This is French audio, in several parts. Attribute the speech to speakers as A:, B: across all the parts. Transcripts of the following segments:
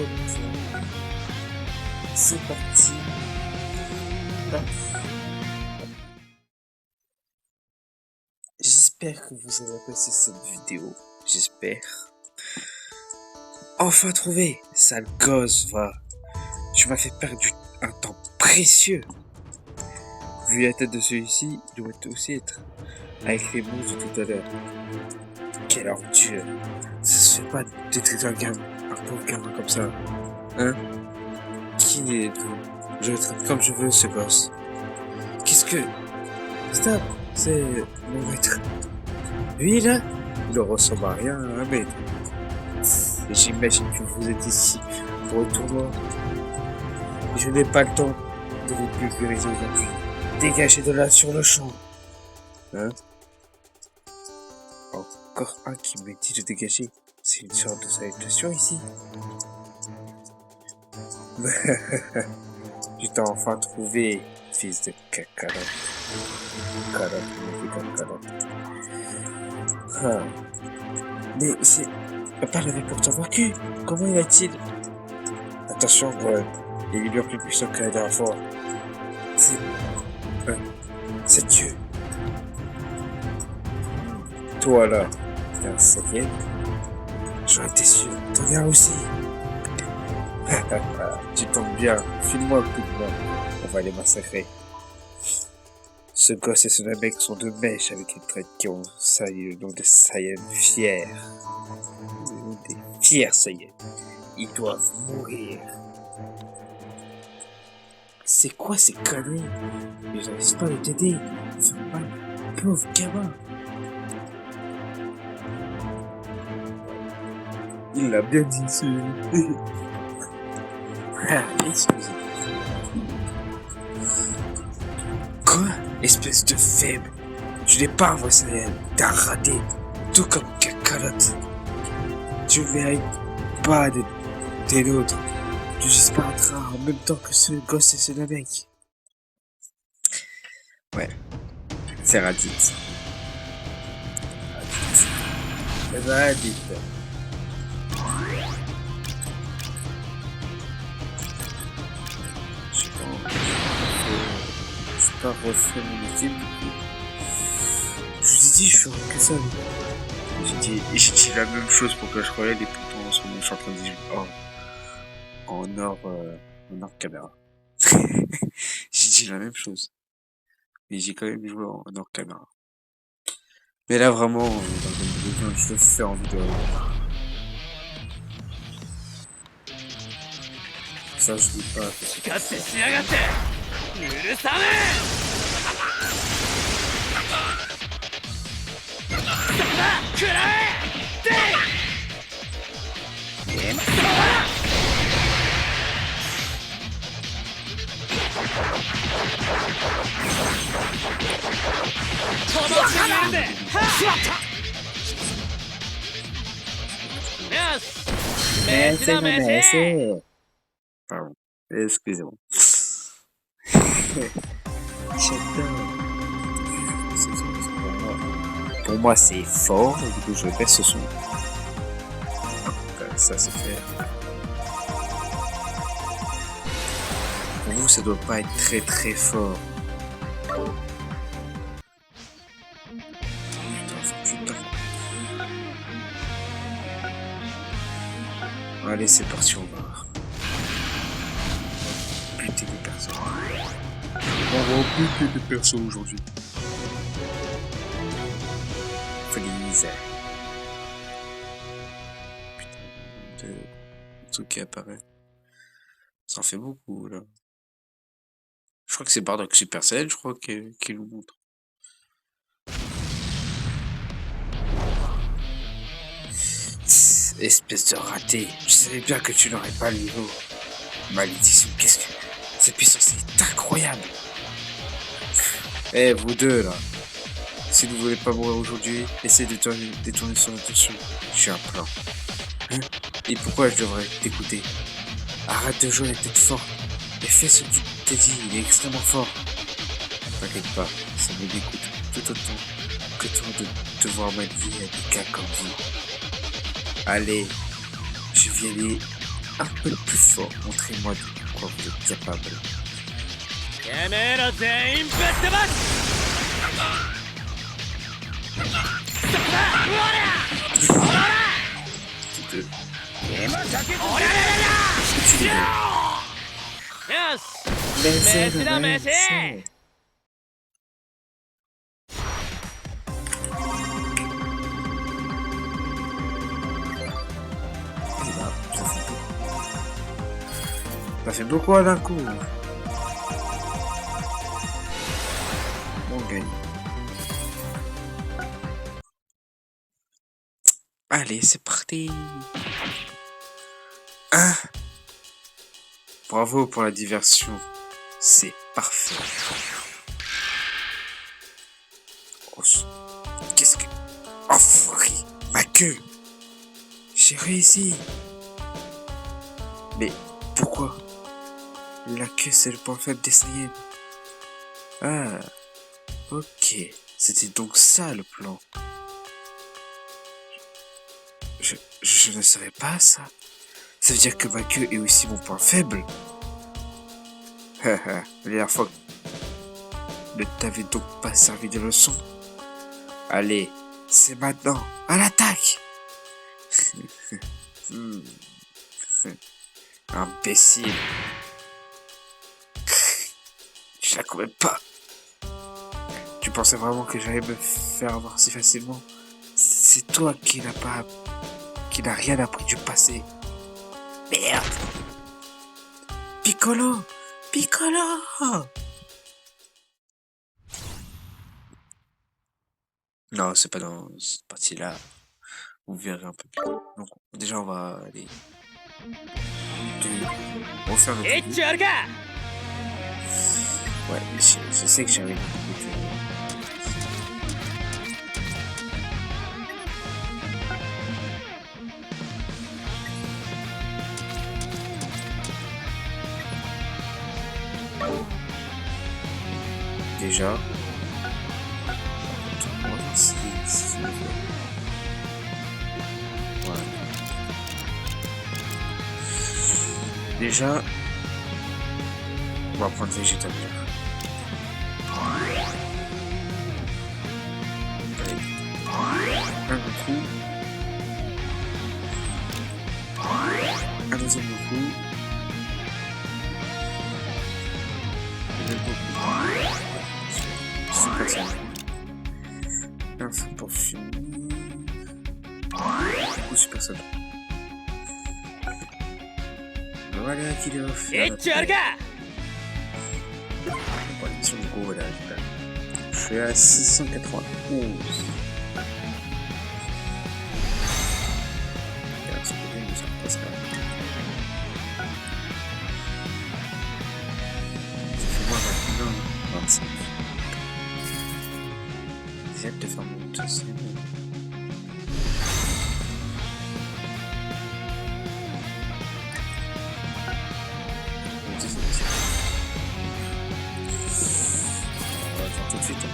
A: commençons. C'est parti. J'espère que vous avez apprécié cette vidéo. J'espère. Enfin trouvé. Sale gosse, va. Tu m'as fait perdre un temps précieux. Vu la tête de celui-ci, il doit aussi être avec les mots de tout à l'heure. Quelle ordure. Ça se fait pas de traiter un pauvre gamin comme ça. Hein? Qui êtes-vous? Je le traite comme je veux, ce gosse. Qu'est-ce que... Stop! C'est mon maître. Lui, là, il ne ressemble à rien à un maître. J'imagine que vous êtes ici pour le tournoi. Je n'ai pas le temps de vous pulvériser aujourd'hui. Dégagez de là sur le champ. Hein? Encore un qui me dit de dégager. C'est une sorte de salutation ici. Je t'ai enfin trouvé, fils de cacalote. Ah. Mais c'est... Papa l'avait pourtant vaincu. Comment il a-t-il... Attention, Gwen. Il est bien plus puissant que la dernière fois. C'est Dieu. Toi là, t'es un Saiyan. J'aurais été sûr. T'en viens aussi. Tu tombes bien. File-moi un coup de main. On va les massacrer. Ce gosse et ce mec sont deux mèches avec une traite qui ont sali le nom de Saiyan fiers. Des fiers Saiyans. Ils doivent mourir. C'est quoi ces conneries? Mais j'arrive pas à t'aider. Fais mal, pauvre gamin. Il l'a bien dit, celui-là. Ah, excusez. Quoi? Espèce de faible. Tu n'es pas un vrai Saiyan. T'as raté. Tout comme cacalote. Tu ne mérites pas des nôtres. Tu disparaîtras en même temps que ce gosse et ce mec. Ouais. C'est Raditz. Raditz. Je pas refaire mon équipe. Je vous ai dit, je ferai que ça. J'ai dit la même chose pour Clash Royale et pourtant en ce moment je suis en train de dire en hors caméra. J'ai dit la même chose. Mais j'ai quand même joué en hors caméra. Mais là vraiment, je le fais en vidéo. Ça je dis pas. Pardon, excusez-moi. Pour moi c'est fort, et du coup je baisse ce son. Ça c'est fait. Pour vous ça doit pas être très très fort. Putain. Allez c'est parti, on va buter des personnes. On va buter des personnes aujourd'hui. Please. Putain, de trucs qui apparaît. Ça en fait beaucoup là. Je crois que c'est Bardock Supercell, je crois qu'il nous montre. Espèce de raté, je savais bien que tu n'aurais pas le niveau. Malédiction, qu'est-ce que... Cette puissance est incroyable. Eh, vous deux là. Si vous voulez pas mourir aujourd'hui, essayez de détourner son attention. J'ai un plan. Hein? Et pourquoi je devrais t'écouter? Arrête de jouer la tête forte et fais ce que tu t'es dit, il est extrêmement fort. T'inquiète pas, ça me dégoûte tout autant que toi de devoir m'allier à des gars comme vous. Allez, je vais aller un peu plus fort. Montrez-moi de quoi vous êtes capable. Deux. Mais ça fait beaucoup d'un coup. On gagne. Allez, c'est parti. Ah, bravo pour la diversion. C'est parfait. Oh, qu'est-ce que... Enfoiré. Ma queue. J'ai réussi. Mais pourquoi? La queue, c'est le point faible des Saiyans. Ah, ok. C'était donc ça le plan. Je ne savais pas ça. Ça veut dire que ma queue est aussi mon point faible. Haha, la dernière fois ne t'avais donc pas servi de leçon. Allez, c'est maintenant. À l'attaque. Imbécile. Je la connais pas. Tu pensais vraiment que j'allais me faire avoir si facilement? C'est toi qui n'a rien appris du passé. Merde. Piccolo. Non, c'est pas dans cette partie-là. Vous verrez un peu plus. Donc, déjà, on va aller... On va faire notre vidéo. Ouais, je sais que j'avais... Déjà... On va voir si je le fais. Voilà. Déjà... On va prendre végétal. Un coup. Un deuxième coup. Super ça. Enfin pour finir. Ou super ça. Voilà qui doit faire. Sur le gros là. Je suis à 691. J'ai hâte de faire mon dossier. On va le faire tout de suite.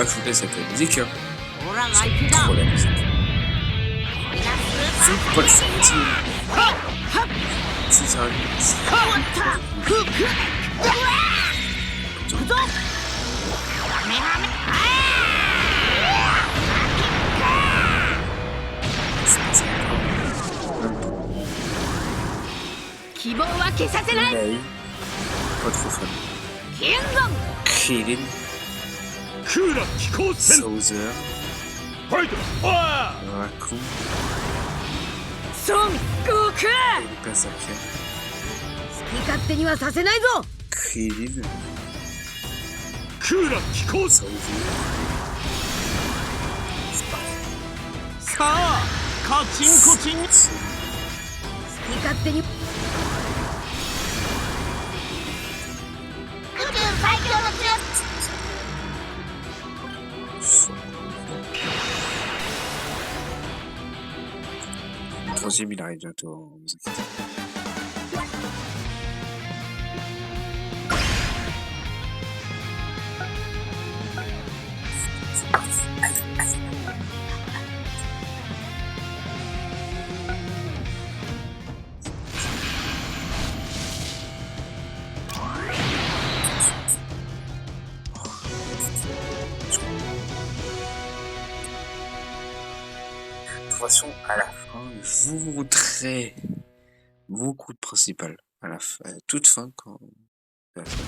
A: Ah, je vous laisse avec la musique. Hein. C'est trop la musique. C'est pas le sortir. C'est ça. Pas trop fun. Kirin. Sauzer. Raccoon. Kasaka. Kirin. Sauzer. troisième, il arrive bientôt. Vous inquiétez De toute façon, à la fin, je vous montrerai mon coup de principal. À la fin, à toute fin, quand. à la fin.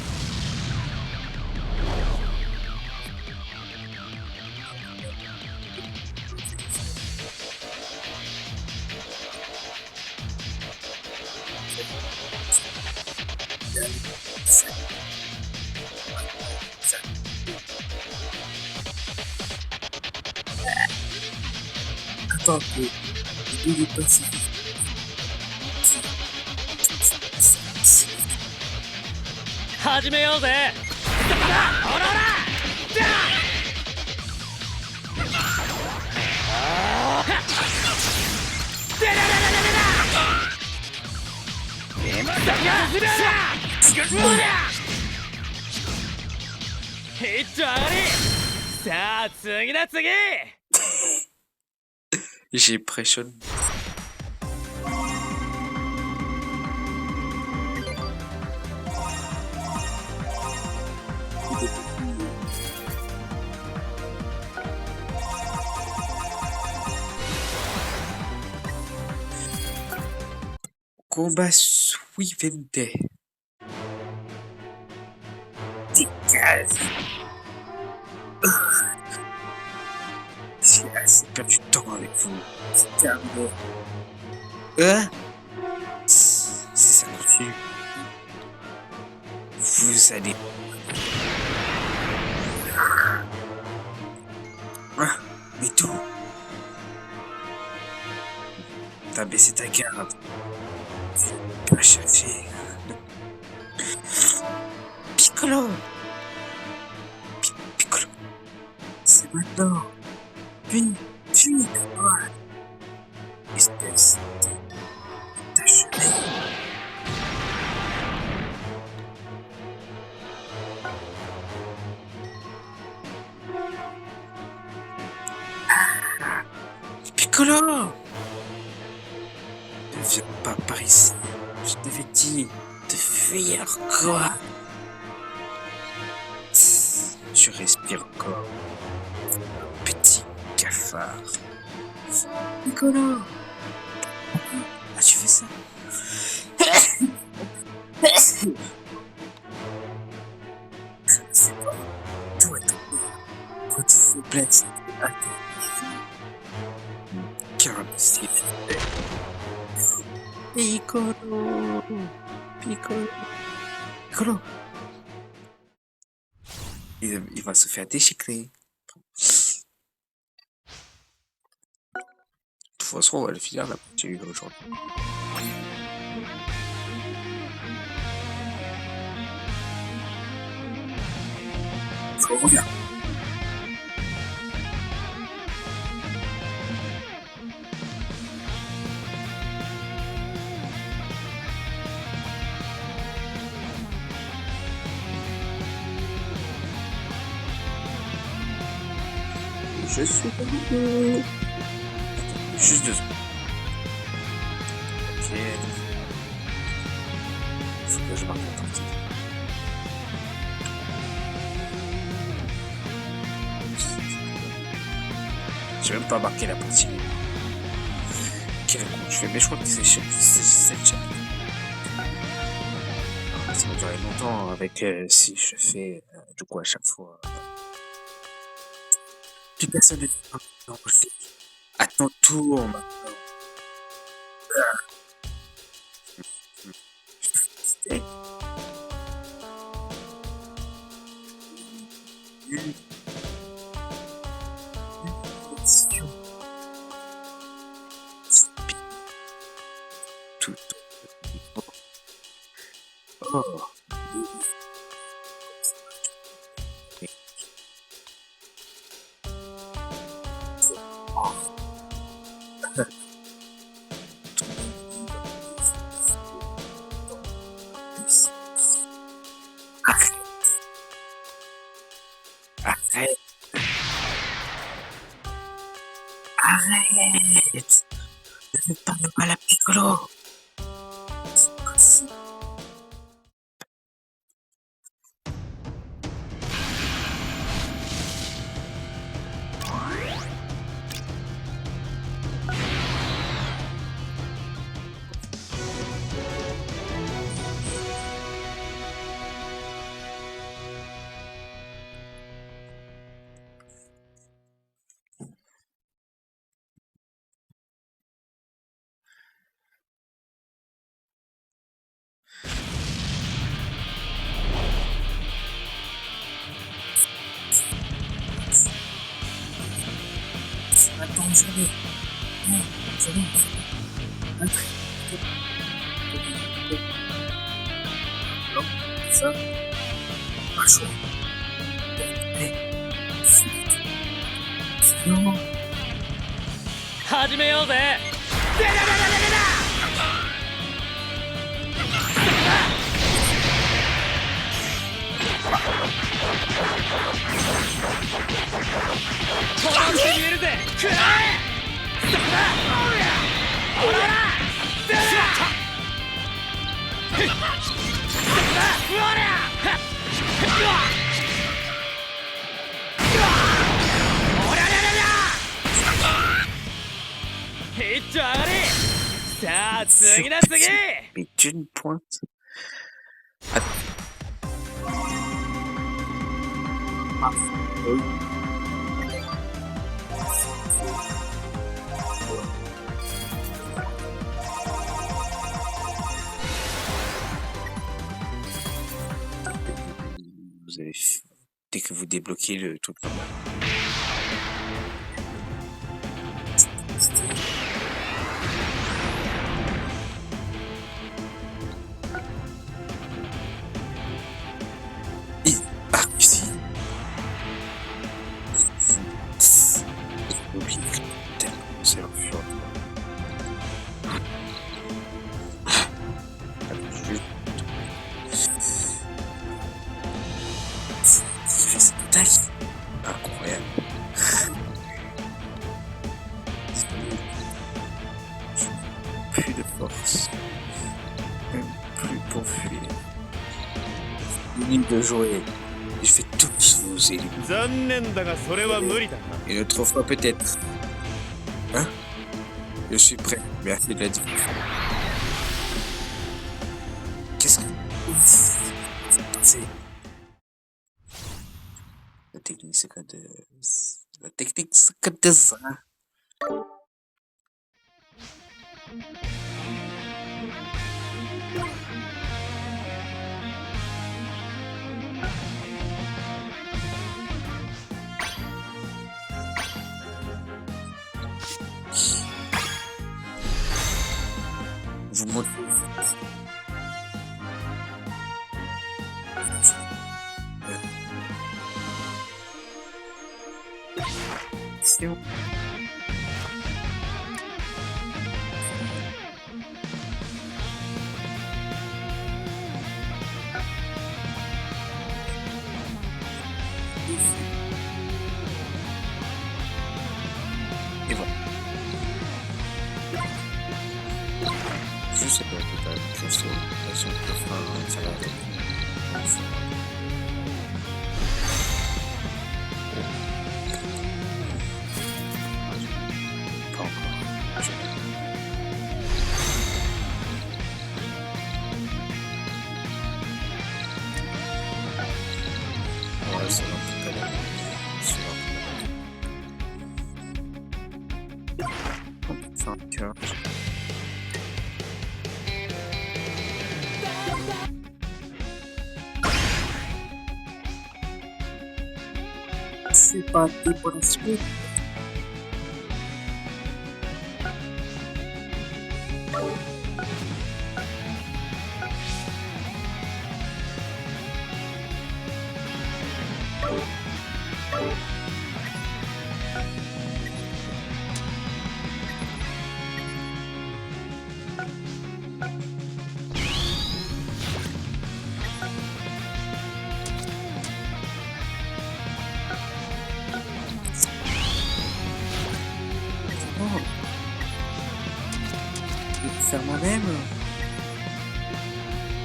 A: Attends, il est passé.
B: 始めようぜ。ほらほら。ヒット上がり。さあ次だ次。
A: J'ai pressionné. Combat Suivente. Dégage. J'ai assez perdu de temps avec vous. C'est terminé. Si ça continue, vous allez. Mais tout. T'as baissé ta garde. Pas chercher. Piccolo. Piccolo. C'est maintenant. Puis, ouais. Espèce d'achevé. Piccolo. Ne viens pas par ici. Je t'avais dit de fuir, quoi. Je respire encore. Petit cafard. Piccolo. Ah, tu fais ça? C'est pas. Tout est tombé. Votre faiblesse est caractéristique. Piccolo. Piccolo. Piccolo. Il va se faire déchiqueter. De toute façon, on va le finir la partie aujourd'hui. Je reviens. Je suis revenu. Juste 2 secondes. Ok. Faut que je marque la partie. J'ai même pas marqué la partie. Quel con je fais, mais je crois que c'est 7 chapitres. Ça va durer longtemps avec si je fais du coup à chaque fois. Plus personne ne dit non, à ton tour maintenant. Tout. Oh. De Arrête! Ne fais pas de mal à Piccolo! Attends, j'arrive. Non, j'arrive. Non, ça, pas chaud. Non.
B: 始めようぜ。でだだだだだ殺してみるぜ。くらえ。そこだ。おらおら。でだ。そこだ。おら。おらららら。ヒット上がれ。さあ次だ次。
A: Mais d'une pointe. Vous allez, dès que vous débloquez le truc là-bas. Ah, ici. Oublie tellement c'est l'enfant. Cette taille incroyable. Plus de force, même plus pour fuir. Ligne de jouer. Je vais tous vous éliminer. Et une autre fois peut-être. Hein? Je suis prêt. Merci de la dire. Qu'est-ce que c'est passé? La technique c'est quoi de... La technique c'est quoi de ça? Vous montrez. C'est où? Et voilà. Je sais pas, peut-être que c'est ça va être. Pas encore. Ouais, c'est un peu pas là. C'est un peu cœur. C'est parti pour la suite. Je vais le faire moi-même.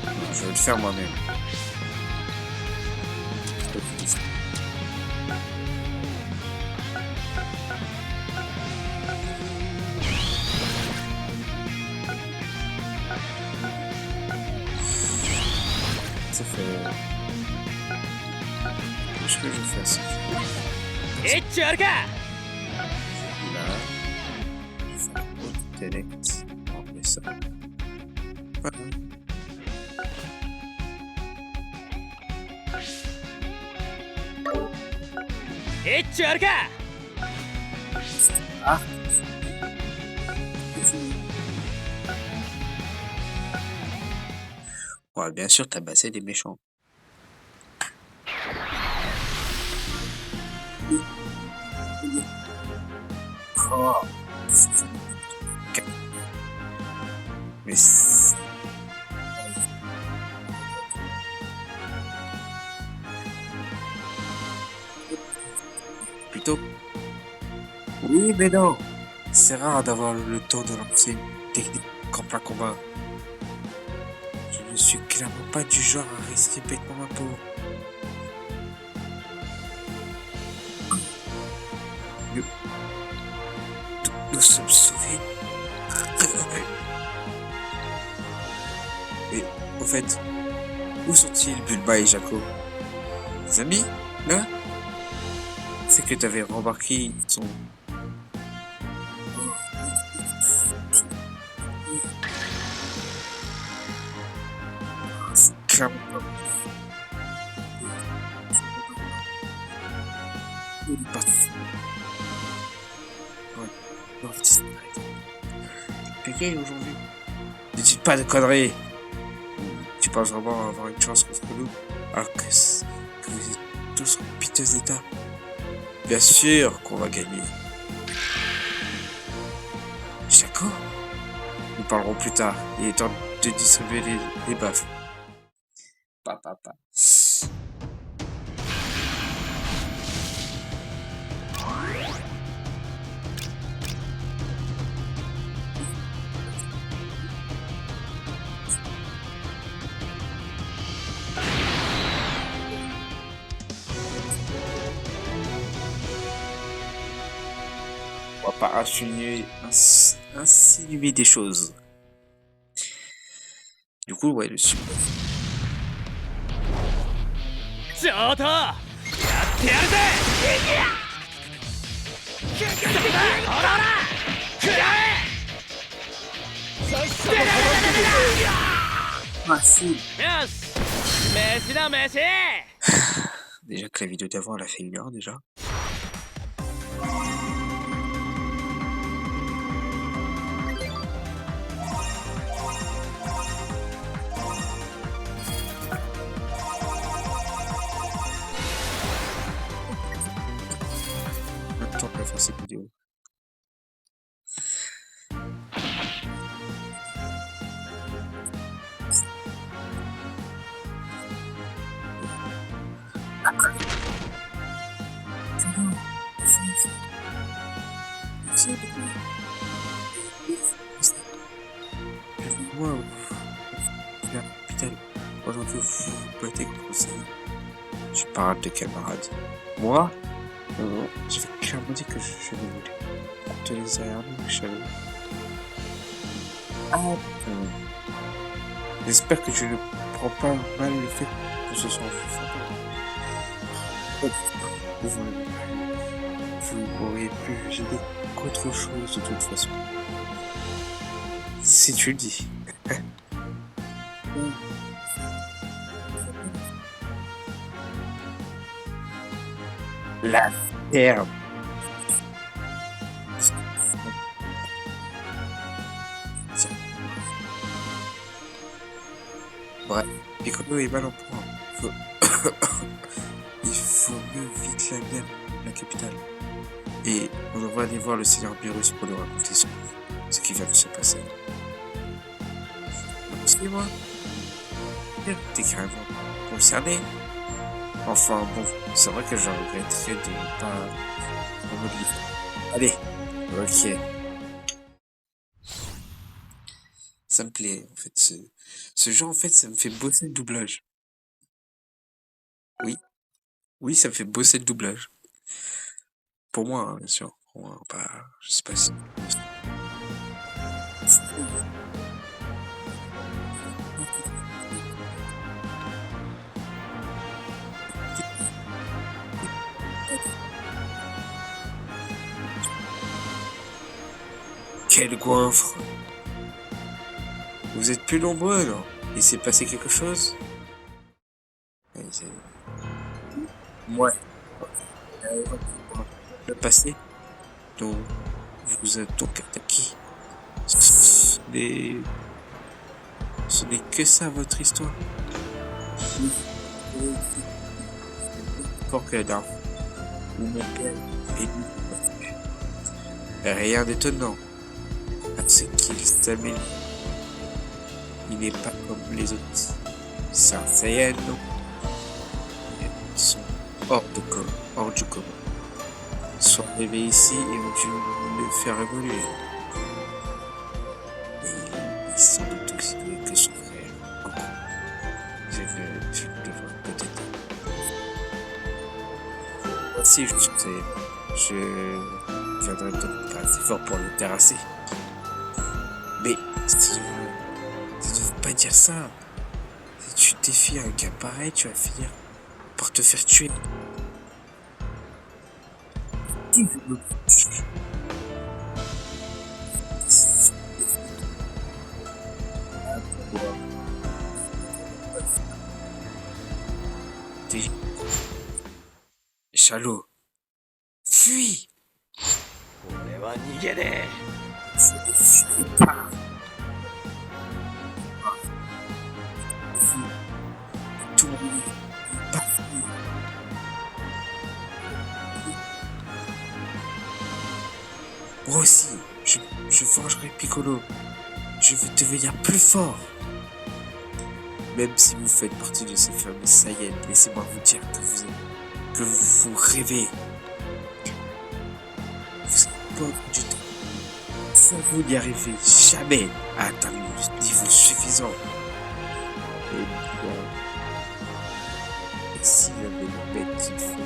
A: Non, je vais le faire moi-même. Ça fait... Qu'est-ce que je fais ça?
B: エッチあるか
A: Là, je fais un autre intellect. On met ça. Voilà.
B: Etchあるか
A: Ah. Ouais, bien sûr, tabasser des méchants. Oh. Mais plutôt. Oui, mais non. C'est rare d'avoir le temps de lancer une technique camp à combat. Je ne suis clairement pas du genre à risquer bêtement ma peau. Nous sommes sauvés. Et au fait, où sont-ils, Bulma et Jaco? Les amis, là? C'est que t'avais remarqué son... Clairement pas. Il est parti. Ouais, on va disparaître. Gagné aujourd'hui. Ne dites pas de conneries. Tu penses vraiment avoir une chance contre nous alors que vous êtes tous en piteux état? Bien sûr qu'on va gagner. Jaco, nous parlerons plus tard. Il est temps de distribuer les baffes. Papa. On va pas insinuer des choses. Du coup, ouais, le super.
B: 上等やってやるぜほらほら食らえ
A: Merci.
B: よし飯だ飯
A: Déjà que la vidéo d'avant, elle a fait 1 heure déjà. Maintenant, on va faire cette vidéo. Moi, putain, aujourd'hui, vous battez contre ça. Je parle de camarades. Moi, je vais clairement dire que je vais voler. Te les derrière nous, chaleur. Ah, j'espère que je ne prends pas mal le fait que ce soit vous auriez pu gêner qu'autre chose de toute façon. Si tu le dis. La ferme. Tiens. Bref, Piccolo est mal en point. Il faut mieux vite la capitale. Et on devrait aller voir le seigneur Beerus pour lui raconter ce qui vient de se passer. Excusez-moi. T'es carrément concerné. Enfin bon, c'est vrai que je regretterais de ne pas me livrer. Allez, ok. Ça me plaît, en fait. Ce jeu, en fait, ça me fait bosser le doublage. Oui, oui, ça me fait bosser le doublage. Pour moi, hein, bien sûr. Pour moi, pas, je sais pas si. Quel goinfre! Vous êtes plus nombreux, non? Il s'est passé quelque chose? Ouais, ouais. Le passé, donc vous êtes donc attaqué. Mais ce n'est que ça votre histoire. Fort que la dernière fois où mon père est lui. Rien d'étonnant à ce qu'il s'améliore. Il n'est pas comme les autres. C'est un Saiyan, non? Ils sont hors du commun. Sont arrivés ici et ont dû le faire évoluer. Et il est sans doute aussi doué que son frère. Goku. Je devrais peut-être. Moi aussi, je suis Saiyan. Je viendrai peut-être pas assez fort pour le terrasser. Mais ça ne veut pas dire ça. Si tu défies un gars pareil, tu vas finir par te faire tuer. T'es Chalot. Fuis!
B: 俺は逃げね
A: Tout le monde. Moi aussi, je vengerai Piccolo. Je veux devenir plus fort. Même si vous faites partie de ces fameux Saiyans, laissez-moi vous dire que vous rêvez. Vous êtes pas du tout. Sans vous n'y arrivez jamais à atteindre le niveau suffisant. Et bon. Et s'il y avait le maître qu'il faut.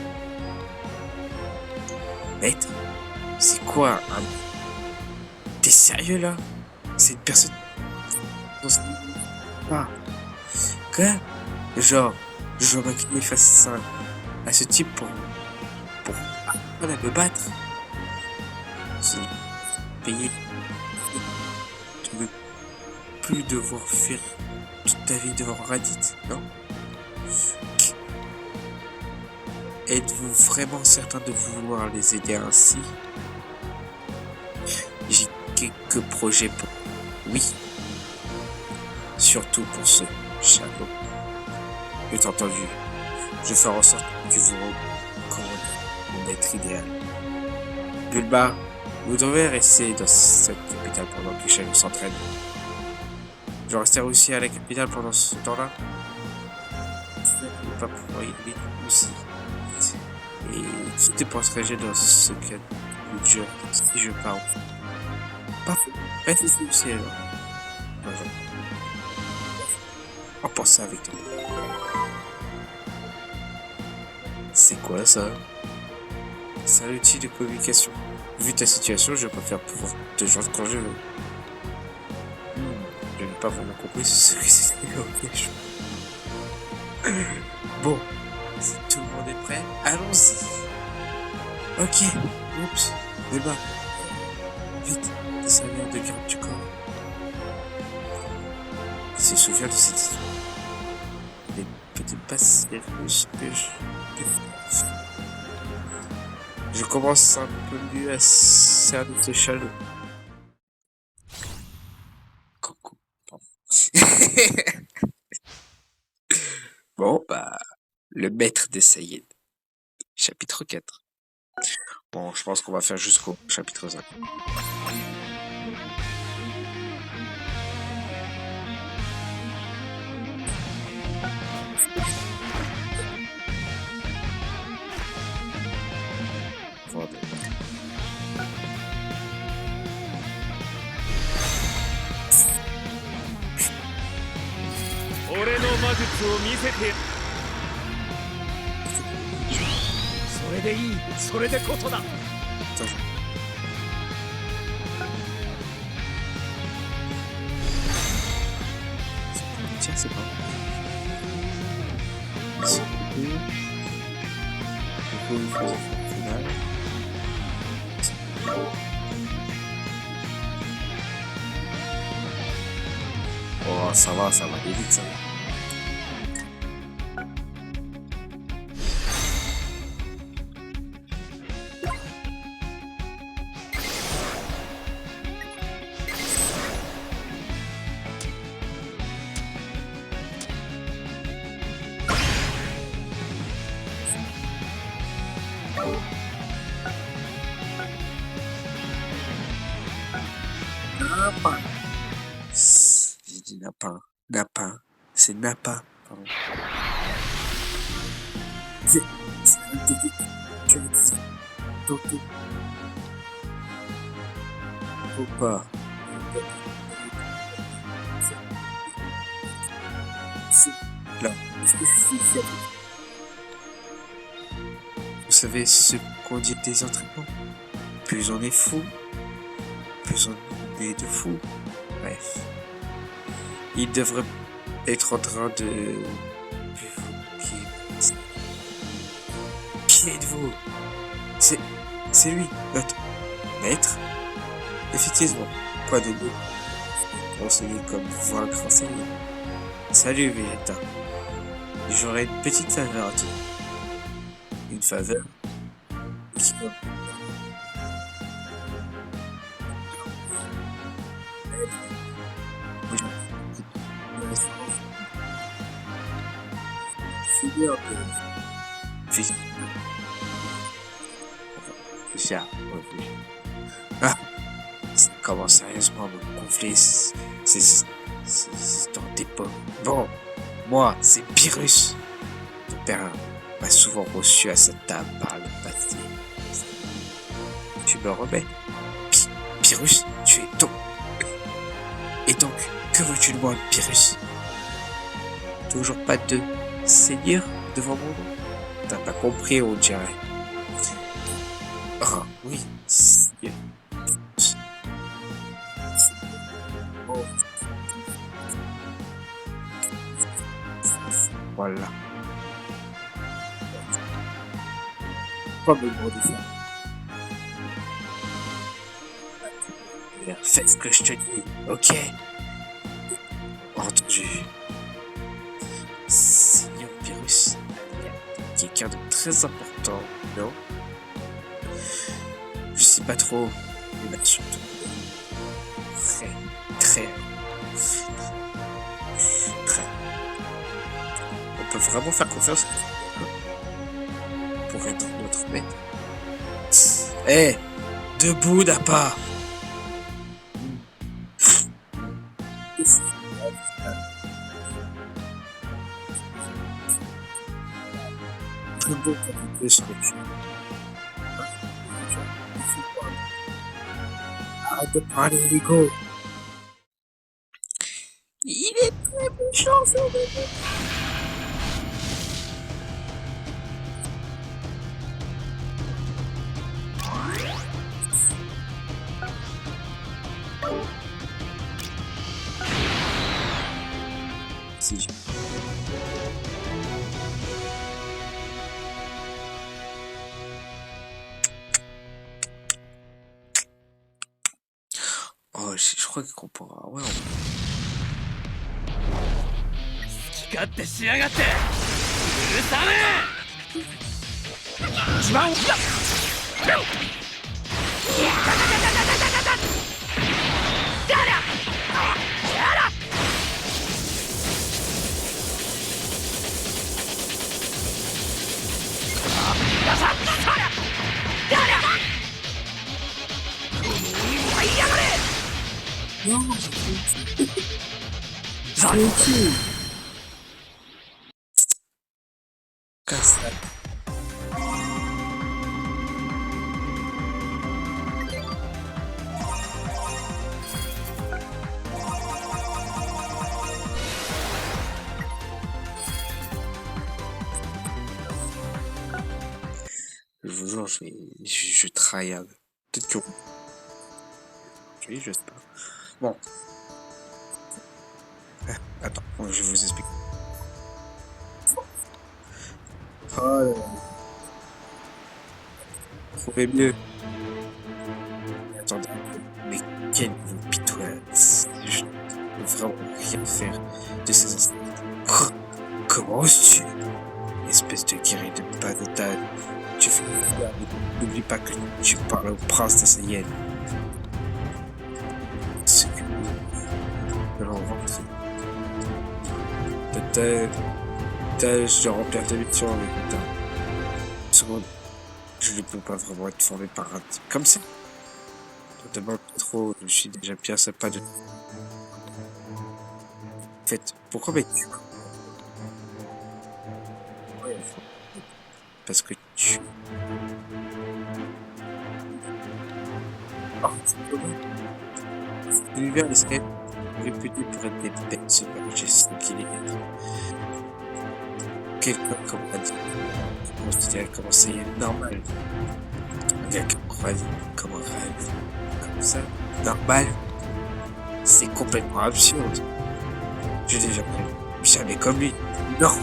A: Maître? C'est quoi un... T'es sérieux là? C'est une personne... Ah. Quoi? Genre, je dois m'incliner face à ce type pour apprendre à me battre? C'est payé. Tu veux plus devoir fuir toute ta vie devant Raditz, non? Êtes-vous vraiment certain de vouloir les aider ainsi? J'ai quelques projets pour... Oui. Surtout pour ce Chalot. J'ai entendu. Je ferai en sorte que vous recommandez mon maître idéal. Bulma, vous devez rester dans cette capitale pendant que Chalot s'entraîne. Je resterai aussi à la capitale pendant ce temps-là. Je ne vais pas pouvoir y aller aussi. Et tout dépenserai-je dans ce cas de dur si je pars. Parfait. Reste ici aussi alors. Voilà. On pense ça avec toi. C'est quoi ça? C'est un outil de communication. Vu ta situation, je préfère pouvoir te joindre quand je veux. Je n'ai pas vraiment compris ce que c'était. Bon, si tout le monde est prêt, allons-y. Ok, oups, Bulma. Vite, servir de garde du corps. Il se souvient de cette histoire. Il est peut-être pas si riche que je commence un peu mieux à cerner ce Chalot. Coucou. Bon, bah, le maître des Saiyans. Chapitre 4. Bon, je pense qu'on va faire jusqu'au chapitre 5.
B: 魔術を見せてそれでいいそれでこそだ
A: Attends. Tiens, c'est pas. C'est cool. Du coup, il faut au final. Oh, ça va aller vite, ça va. Nappa. J'ai dit Nappa. Nappa. C'est Nappa. Pardon. Tu as dit Toto. Faut pas. Là. Vous savez ce qu'on dit des entraînements. Plus on est fou, plus on est de fou. Bref. Il devrait être en train de... Qui êtes-vous? C'est lui, notre maître. Effectivement, quoi de mieux? Enseigner comme vaincre enseigner. Salut Vegeta. J'aurais une petite faveur à te dire. Une faveur qui va... Ah, ça commence sérieusement à me gonfler, c'est dans tes pommes. Bon, moi, c'est Pyrrhus. Ton père m'a souvent reçu à cette table par le passé. Tu me remets? Pyrrhus, tu es ton. Et donc, que veux-tu de moi, Pyrrhus? Toujours pas de seigneur devant mon nom? T'as pas compris, on dirait. Ah, oui, seigneur. Voilà. Pas besoin de ça. Fais ce que je te dis, ok? Entendu. Seigneur Pyrrhus, il y a quelqu'un de très important, non? Je sais pas trop, mais surtout très. On peut vraiment faire confiance pour être notre maître. Hé, debout, Nappa. Arrête de parler, Nico. Il est très méchant, ce bébé. Si. Oh, je crois qu'on pourra. Ouais, Casse-la. je try. Peut-être que oui, je sais pas. Bon, attends, je vous explique. Oh là là, trouvez mieux. Attendez, mais quel pitoyable. Je ne peux vraiment rien faire de ces instants. Comment oses-tu? Espèce de guerrier de banane. Tu fais quoi? N'oublie pas que tu parles au prince de Saiyan. Ce que nous allons rentrer. Je dois remplir tes missions avec le temps. Seconde, je ne peux pas vraiment être formé par un type comme ça. Ne demande pas trop, je suis déjà bien sympa de. En fait, pourquoi m'es-tu? Parce que tu. Oh, l'univers des skate réputé pour être des bêtes sauvages et sanguinaires. Quelqu'un comme a dit, considéré comme un Saiyan normal. Avec un croisé comme un rêve. Comme ça, normal. C'est complètement absurde. J'ai déjà pris. Jamais comme lui. Non.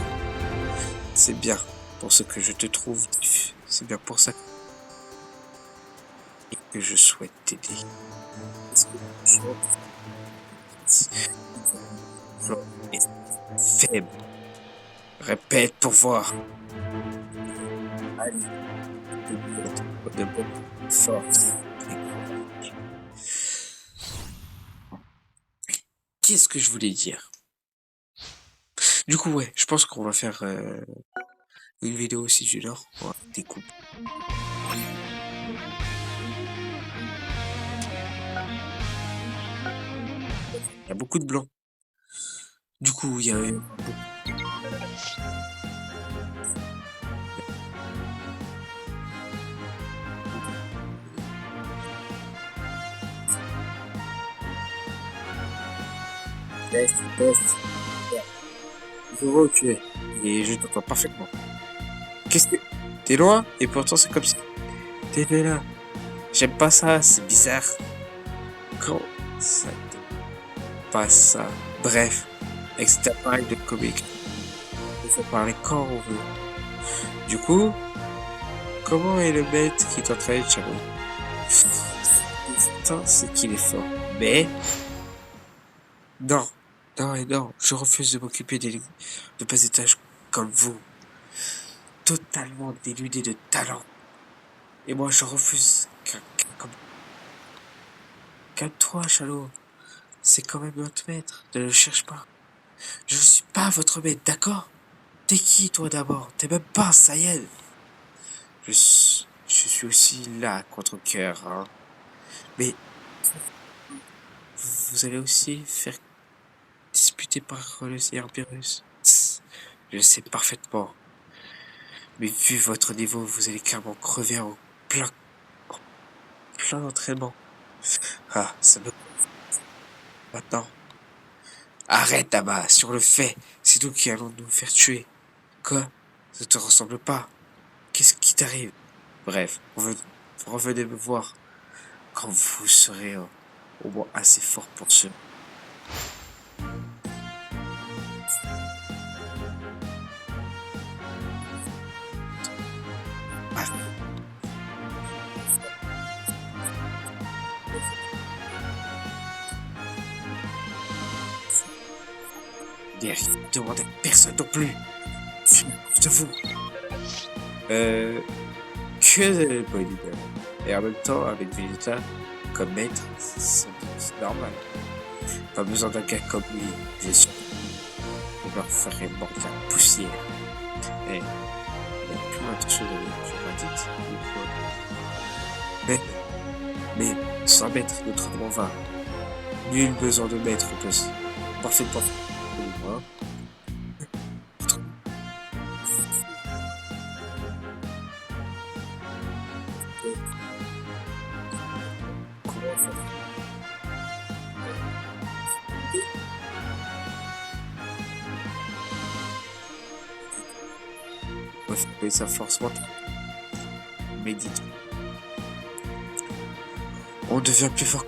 A: C'est bien pour ce que je te trouve. C'est bien pour ça que je souhaite t'aider. Est faible. Répète pour voir. Allez. De bonne force. Qu'est-ce que je voulais dire? Du coup, ouais, je pense qu'on va faire une vidéo aussi du genre. Ouais, des coupes. Il y a beaucoup de blancs. Du coup, il y a je vois où tu es. Et je t'entends parfaitement. Qu'est-ce que... T'es loin? Et pourtant c'est comme si... T'es là. J'aime pas ça, c'est bizarre. Quand ça t'est pas ça. Bref, avec cet appareil de comique, on peut parler quand on veut. Du coup, comment est le maître qui t'entraîne, Charo? Putain, c'est qu'il est fort. Mais... Non. Non et non, je refuse de m'occuper de pas des tâches comme vous. Totalement dénudé de talent. Et moi, je refuse comme... Calme-toi, Chalot. C'est quand même notre maître. Ne le cherche pas. Je ne suis pas votre maître, d'accord? T'es qui, toi, d'abord? T'es même pas un Saiyan. Je suis aussi là, contre cœur, hein. Mais... Vous allez aussi faire disputer par le Seigneur Beerus. Je le sais parfaitement. Mais vu votre niveau, vous allez clairement crever en plein d'entraînement. Ah, ça me... Maintenant. Arrête, Abba, sur le fait. C'est nous qui allons nous faire tuer. Quoi? Ça te ressemble pas? Qu'est-ce qui t'arrive? Bref, revenez me voir quand vous serez au moins assez fort pour ce. Ah. Demandez à personne non plus. De vous. Que bonne idée. Et en même temps, avec Vegeta comme maître, c'est normal. Pas besoin d'un gars comme lui, bien sûr. On leur ferait mordre la poussière. Et il y a plus autre chose à dire. Mais, sans maître, notre nom va. Nul besoin de maître, on peut parfaitement. Ouais, sa force mentale. médite. On devient plus fort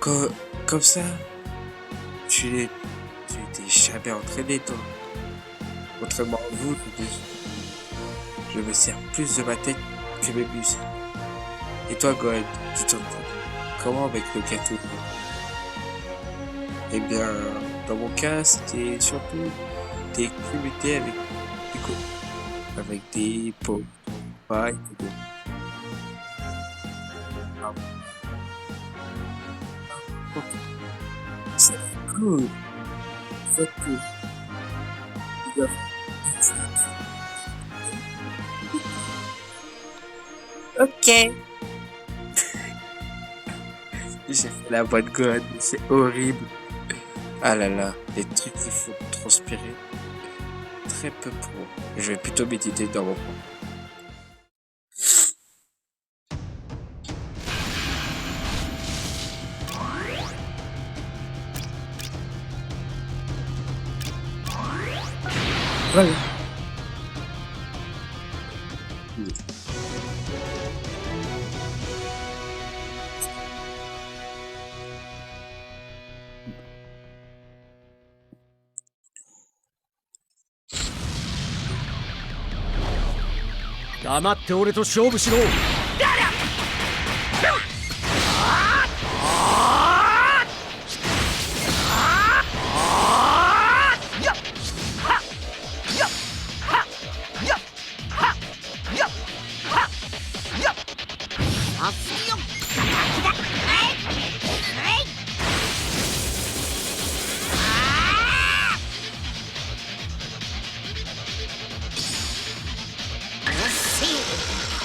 A: comme ça. Tu n'étais jamais entraîné, toi. Contrairement à vous, je me sers plus de ma tête que mes muscles. Et toi, Gold, tu t'en comment avec le gâteau? Eh bien, dans mon cas, c'était surtout des cruautés avec des pots, pas et des... Ah, c'est cool. C'est cool. Ok. J'ai fait la bonne God, c'est horrible. Ah là là, les trucs qu'il faut transpirer. Très peu pour moi. Je vais plutôt méditer dans mon coin. Voilà.
B: 黙って俺と勝負しろ。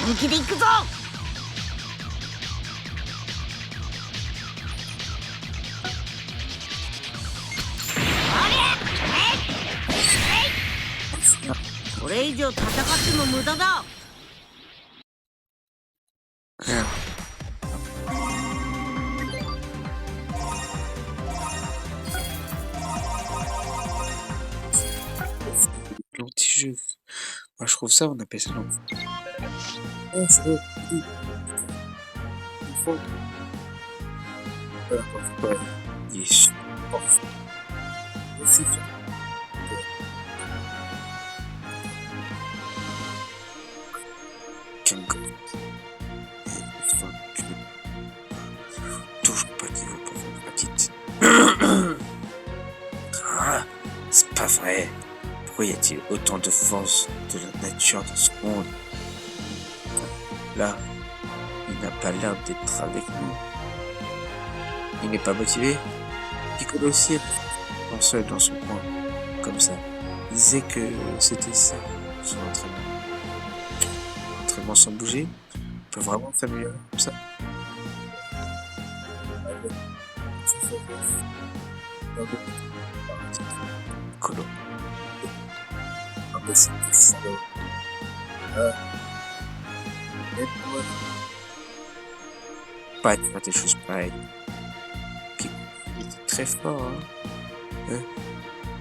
C: 本気で行くぞ。これ以上戦っても無駄だ。
A: L'anti-jeu. Moi, je trouve ça, on appelle ça l'anti-jeu. Yes. Toujours pas de niveau pour votre petite. Ah, c'est pas vrai. Pourquoi y a-t-il autant de force de la nature dans ce monde? Là, il n'a pas l'air d'être avec nous. Il n'est pas motivé. Piccolo aussi est seul dans son coin, comme ça. Il disait que c'était ça, son entraînement. Entraînement sans bouger, on peut vraiment s'améliorer comme ça. Piccolo. Pas de faire des choses pareilles. Il était très fort, hein.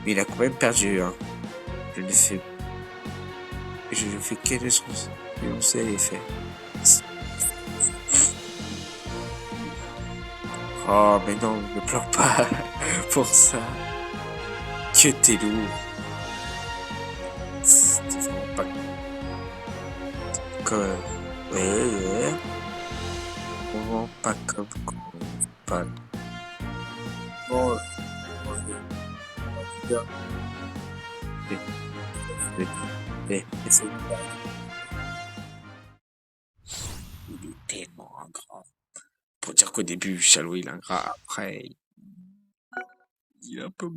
A: Mais il a quand même perdu, hein. Je ne fais qu'elle énoncer les faits. Oh, mais non, ne pleure pas pour ça. Que t'es lourd. C'était vraiment pas comme... Ouais. Vraiment pas comme pas. Bon, il est tellement ingrat. Pour dire qu'au début, Chalo il est ingrat, après, il est un peu...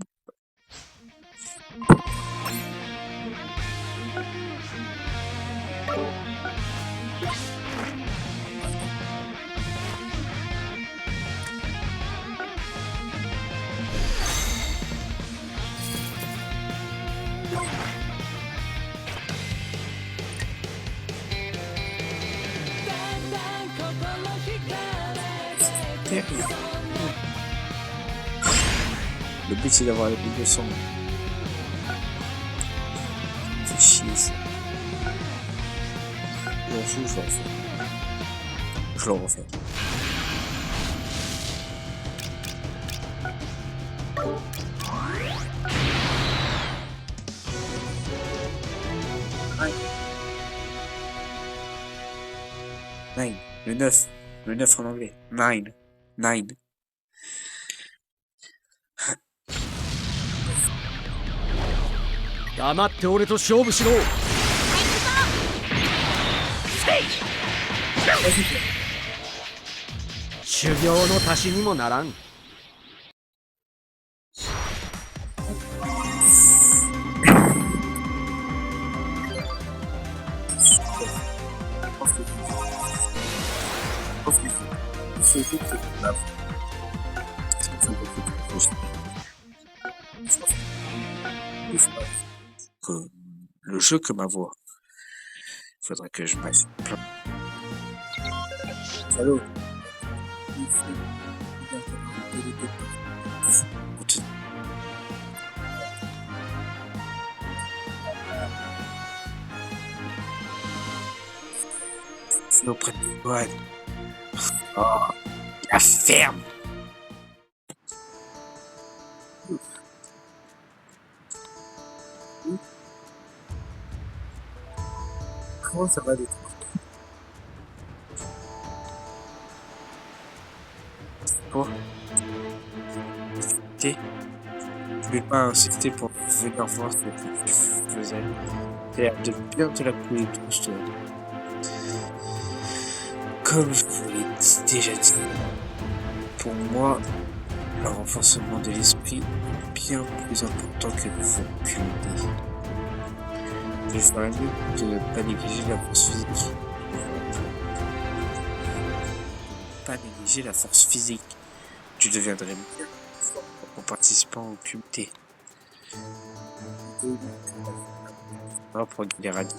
A: Le but c'est d'avoir les boules de sang. C'est chier ça. Je m'en fous, je vais en faire. Je le refais. Nine. Le 9. Le 9 en anglais. Nine. Nine.
B: 黙って俺と勝負しろ。修行の足しにもならん。
A: Le jeu que ma voix. Il faudrait que je passe plein. Allô. C'est auprès de toi. Oh, la ferme. Comment ça va aller? Quoi? Je vais pas insister pour venir voir ce que tu faisais. T'as l'air de bien te la couler douce, toi. Comme je vous l'ai déjà dit, pour moi, le renforcement de l'esprit est bien plus important que le vocabulaire. Il ferait mieux de ne pas négliger la force physique. Pas négliger la force physique. Tu deviendrais mieux en participant au QT. Pour les radios.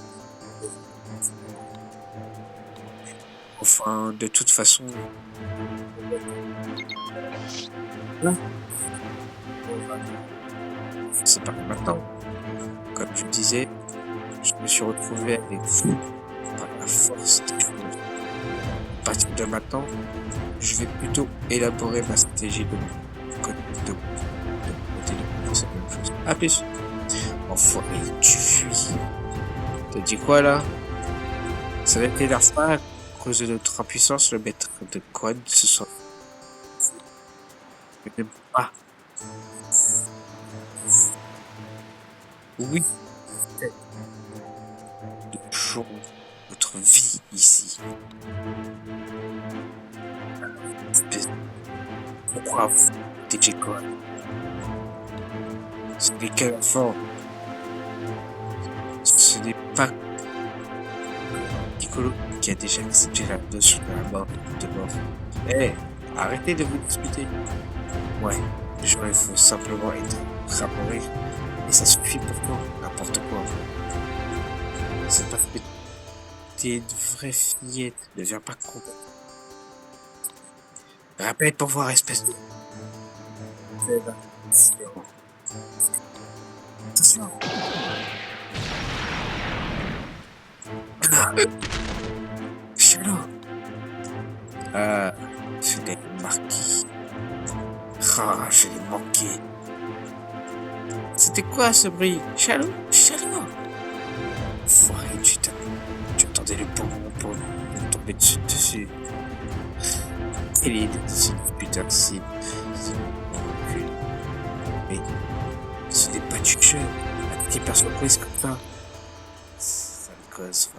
A: Enfin, de toute façon. C'est pas maintenant. Comme je disais, je me suis retrouvé avec vous par la force des choses. À partir de maintenant, je vais plutôt élaborer ma stratégie de mon côté de c'est la même chose. A plus. Enfoiré, tu fuis. T'as dit quoi là? Ça ne t'énerve pas à cause de notre impuissance, le maître de Quan ce soir. Je n'aime pas. Oui. Nous jouons notre vie ici. Pourquoi vous, DJ Quan? Ce n'est qu'un enfant. Ce n'est pas Piccolo qui a déjà accepté la notion de la mort. Eh, arrêtez de vous disputer. Ouais, genre il faut simplement être rapporé. Et ça suffit pour toi, n'importe quoi. C'est pas que t'es une vraie fillette, ne deviens pas con. Répète pour voir, espèce de... Attention. Chalot. Je l'ai marqué. Ah, je l'ai manqué. C'était quoi ce bruit? Chalot? Chalot? Foiré, tu attendais le bon moment pour tomber dessus. Il est putain de cible. Mais ce n'est pas du jeu. La petite personne surprise comme ça. Ça me cause.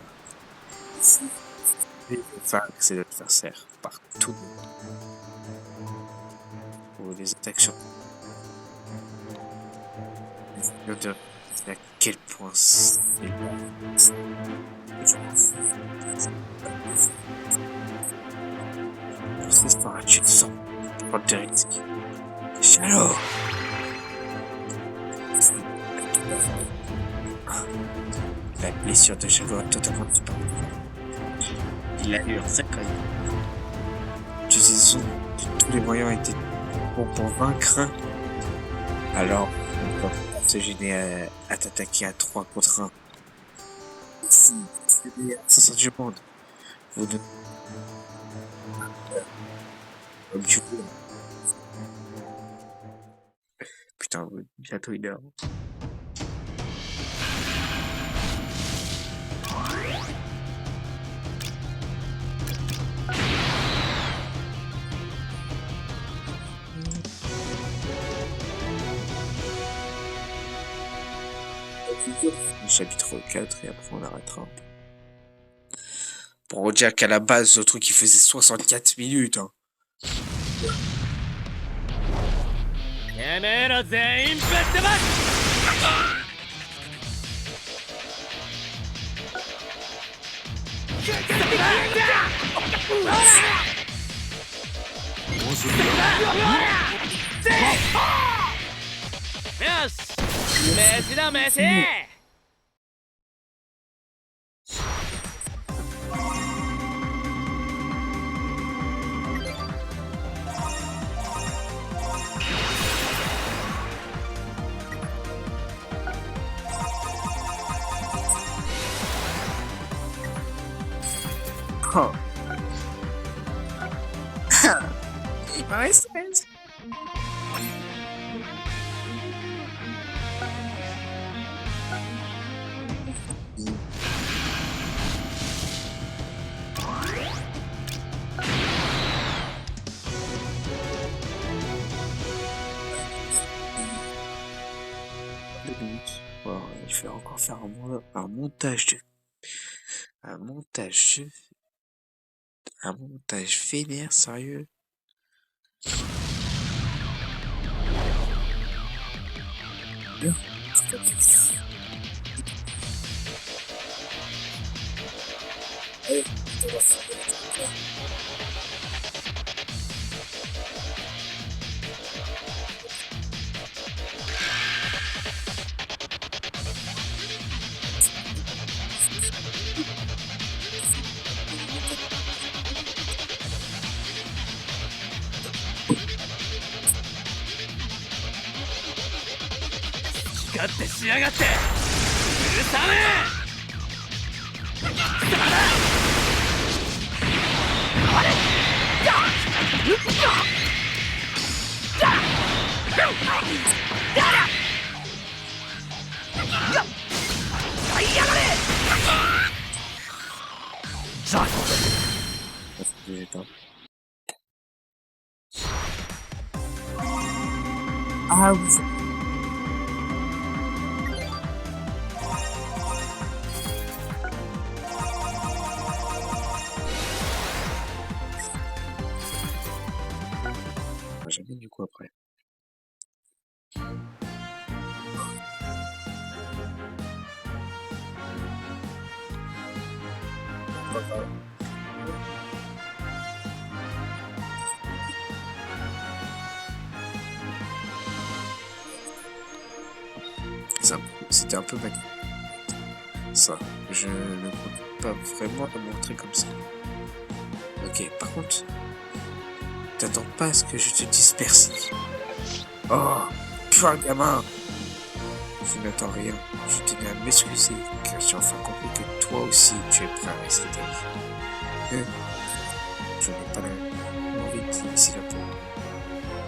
A: Enfin, c'est l'adversaire partout. Pour les attaques sur. De à quel point c'est c'est par un tuer de sang pour te risques. Chalot. La blessure de Chalot a totalement disparu. Il a eu un sacré. L'utilisation de tous les moyens étaient bons pour vaincre. Alors, on va se gêner à t'attaquer à 3 contre 1. C'est du monde. Vous ne Comme tu veux. Putain, bientôt 1 heure. Le chapitre 4 et après on arrêtera. Pour dire qu'à la base, ce truc il faisait 64 minutes. Hein.
B: てめえら全員ぶっ飛ばすよし飯だ飯
A: Oh. Nice, nice. Bon, il faut encore faire un montage de un montage un montage vénère, sérieux.
B: 勝ってしやがって許さね
A: Ah oui. Jamais du coup après. C'était un peu bête. Ça, je ne compte pas vraiment le montrer comme ça. Ok, par contre, t'attends pas à ce que je te dise merci. Oh, putain, gamin. Je n'attends rien. Je tenais à m'excuser car j'ai enfin compris que toi aussi tu es prêt à risquer ta vie. Je n'ai pas envie de dire ici la peau.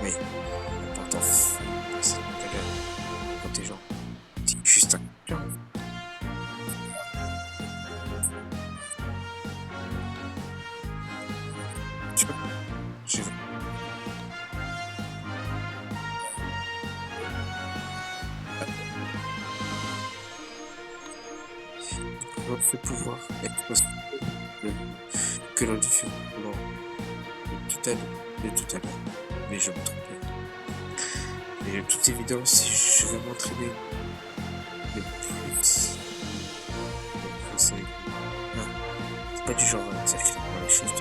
A: Mais l'important, c'est tout à l'heure, protégeant. Dis juste un cœur. Tu vois, je vais. Notre pouvoir est possible que l'on diffuse de tout à l'heure. Mais je me trompais. Et de toute évidence, si je veux m'entraîner le plus possible. C'est pas du genre à s'affirmer dans les choses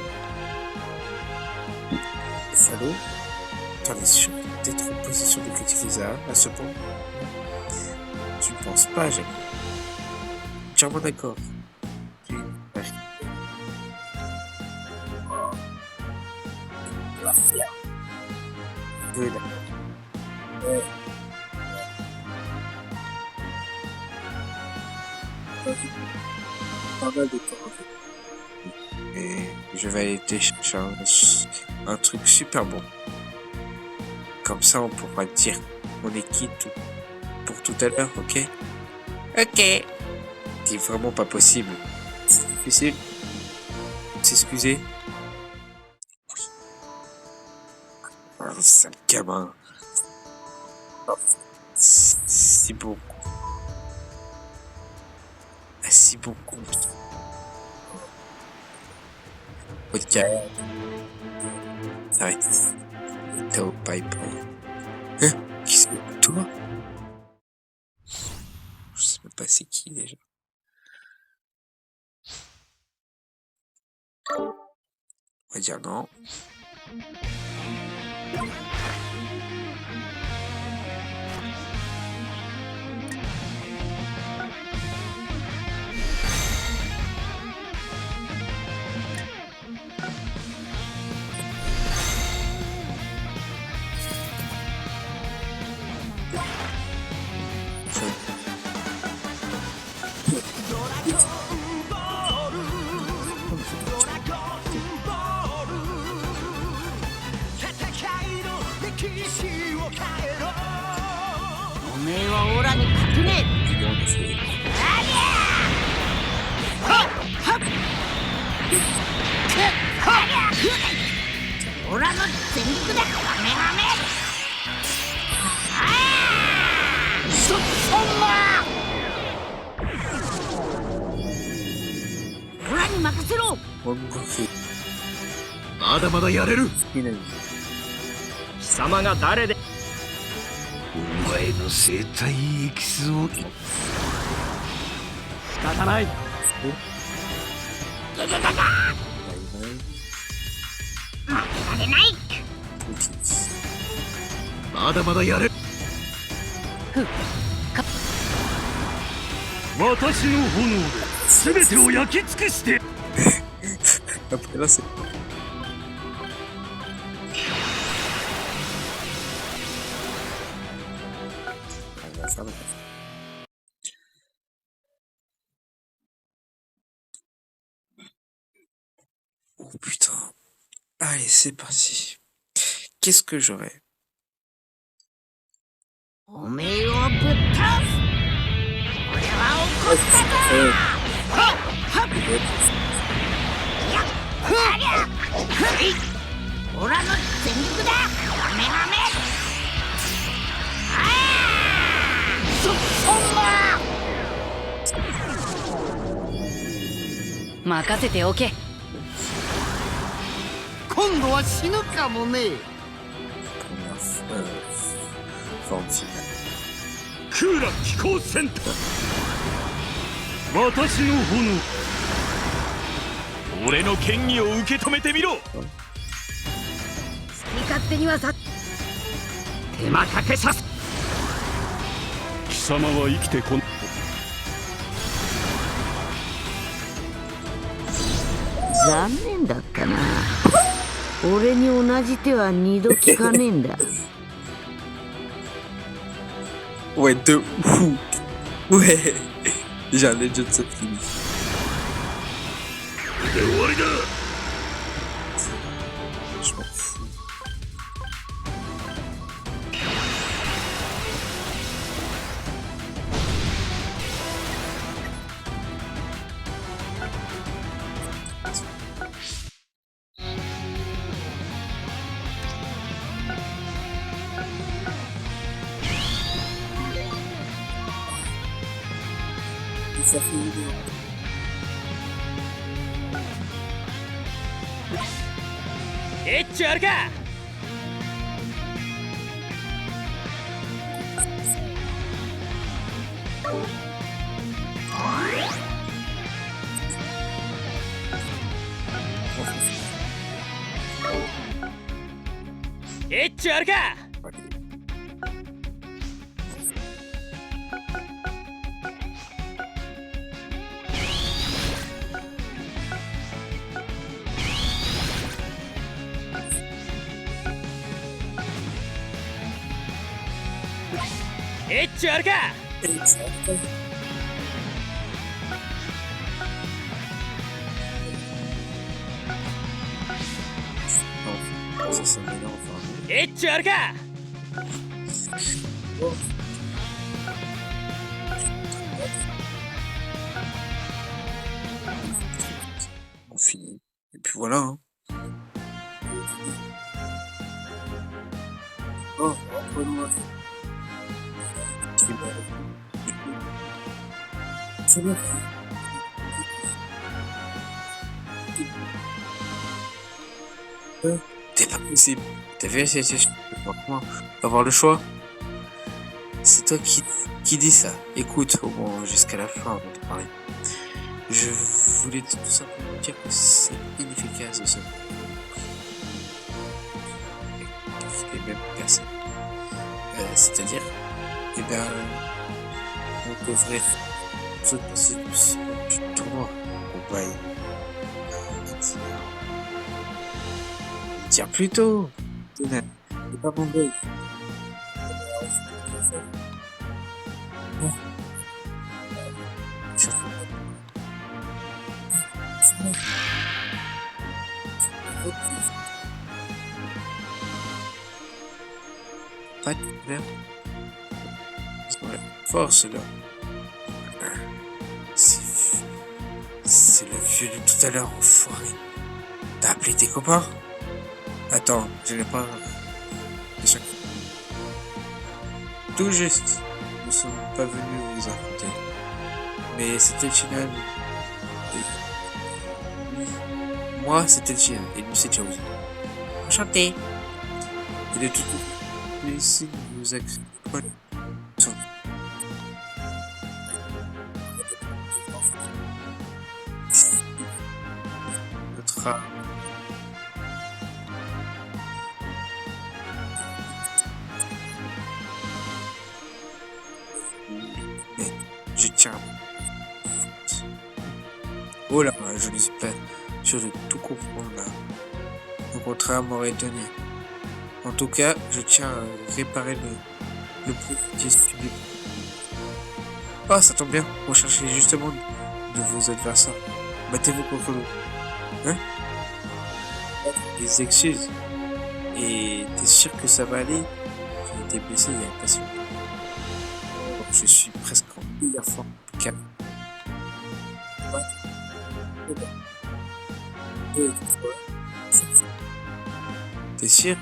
A: de salaud. T'en es sûr d'être en position de critiquer Zaha à ce point? Tu ne penses pas, jamais. Entièrement d'accord. Oui, d'accord. Pas mal de temps. Et je vais aller télécharger un truc super bon. Comme ça, on pourra dire on est qui pour tout à l'heure, ok? Ok. C'est vraiment pas possible. C'est difficile. S'excuser. Oh, sale gamin. Oh, si bon. Si bon compte. Ok. Ça va être. Tao bye bye. Hein? Qui c'est toi? Je sais même pas c'est qui déjà. On va dire non.
C: おめえはオラに勝てねえ。オラの全力だ。カメハメ。そんな。オラに任せろ。
B: まだまだやれる。
A: いいね。
B: 貴様が誰で。
D: お前の生体エキスを
B: 仕方ない。まだまだやれ。私の炎で全てを焼き尽くして。
A: Après là, c'est. Ça va. Oh putain. Allez, c'est parti. Qu'est-ce que j'aurais?
C: おめえをぶっ倒す。俺は怒ったぞ。オラの全力だ。カメハメ。
E: 任せておけ。
C: 今度は死ぬかもね。
B: クーラ気候センター。私の炎。俺の権威を受け止めてみろ。
C: 好き勝手にはさ。
B: 手間かけさせ。貴様は生きてこん。
C: 残念だったな。俺に同じ手は二度効かねえんだ。
A: Ouais, de ouf. Ouais. J'allais déjà de cette fini.
B: で終わりだ。
A: Je m'en fous. Ça fait une idée.
B: エッチあるか。エッチあるか。エッチあるか。
A: ça m'énerve. Enfin.
B: エッチあるか。
A: On finit. Et puis voilà. Hein. Oh, reprenons. C'est bon. C'est pas possible. T'as vu, comment avoir le choix? C'est toi qui dis ça. Écoute, au moins jusqu'à la fin avant de parler. Je voulais tout simplement dire que c'est inefficace de ça. Et même personne. C'est-à-dire, eh ben, on devrait passer du tournoi au bail. Dire plus tôt. C'est pas mon boy. Pas de problème. Force là. C'est le vieux de tout à l'heure, enfoiré. T'as appelé tes copains? Attends, je n'ai pas... Tout juste. Nous ne sommes pas venus vous raconter. Mais c'était Chinan. Moi, c'était Chinan. Et lui, c'est Chaozu. Enchanté. Et de tout ici, nous accueillons. Notre mais je tiens. Oh là, je ne suis pas sûr de tout comprendre là. Au contraire, m'aurait étonné. En tout cas, je tiens à réparer le préjudice public. Ah, ça tombe bien, on cherchait justement de vos adversaires. Battez-vous contre nous. Hein? Des excuses. Et t'es sûr que ça va aller? J'ai été blessé il y a pas si longtemps. Je suis presque en meilleure forme. Calme. T'es sûr?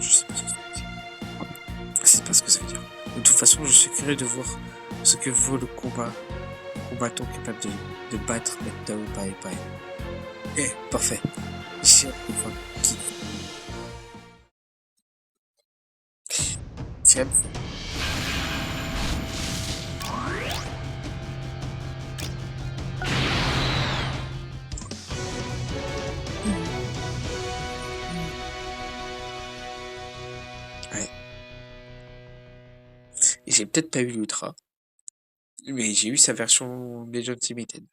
A: Je sais pas ce que ça veut dire. C'est pas ce que ça veut dire. De toute façon, je suis curieux de voir ce que vaut le combattant capable de battre Metao Pai Pai. Eh, parfait. J'ai qui? Tiens. Ouais. J'ai peut-être pas eu l'Ultra, mais j'ai eu sa version Legends Limited.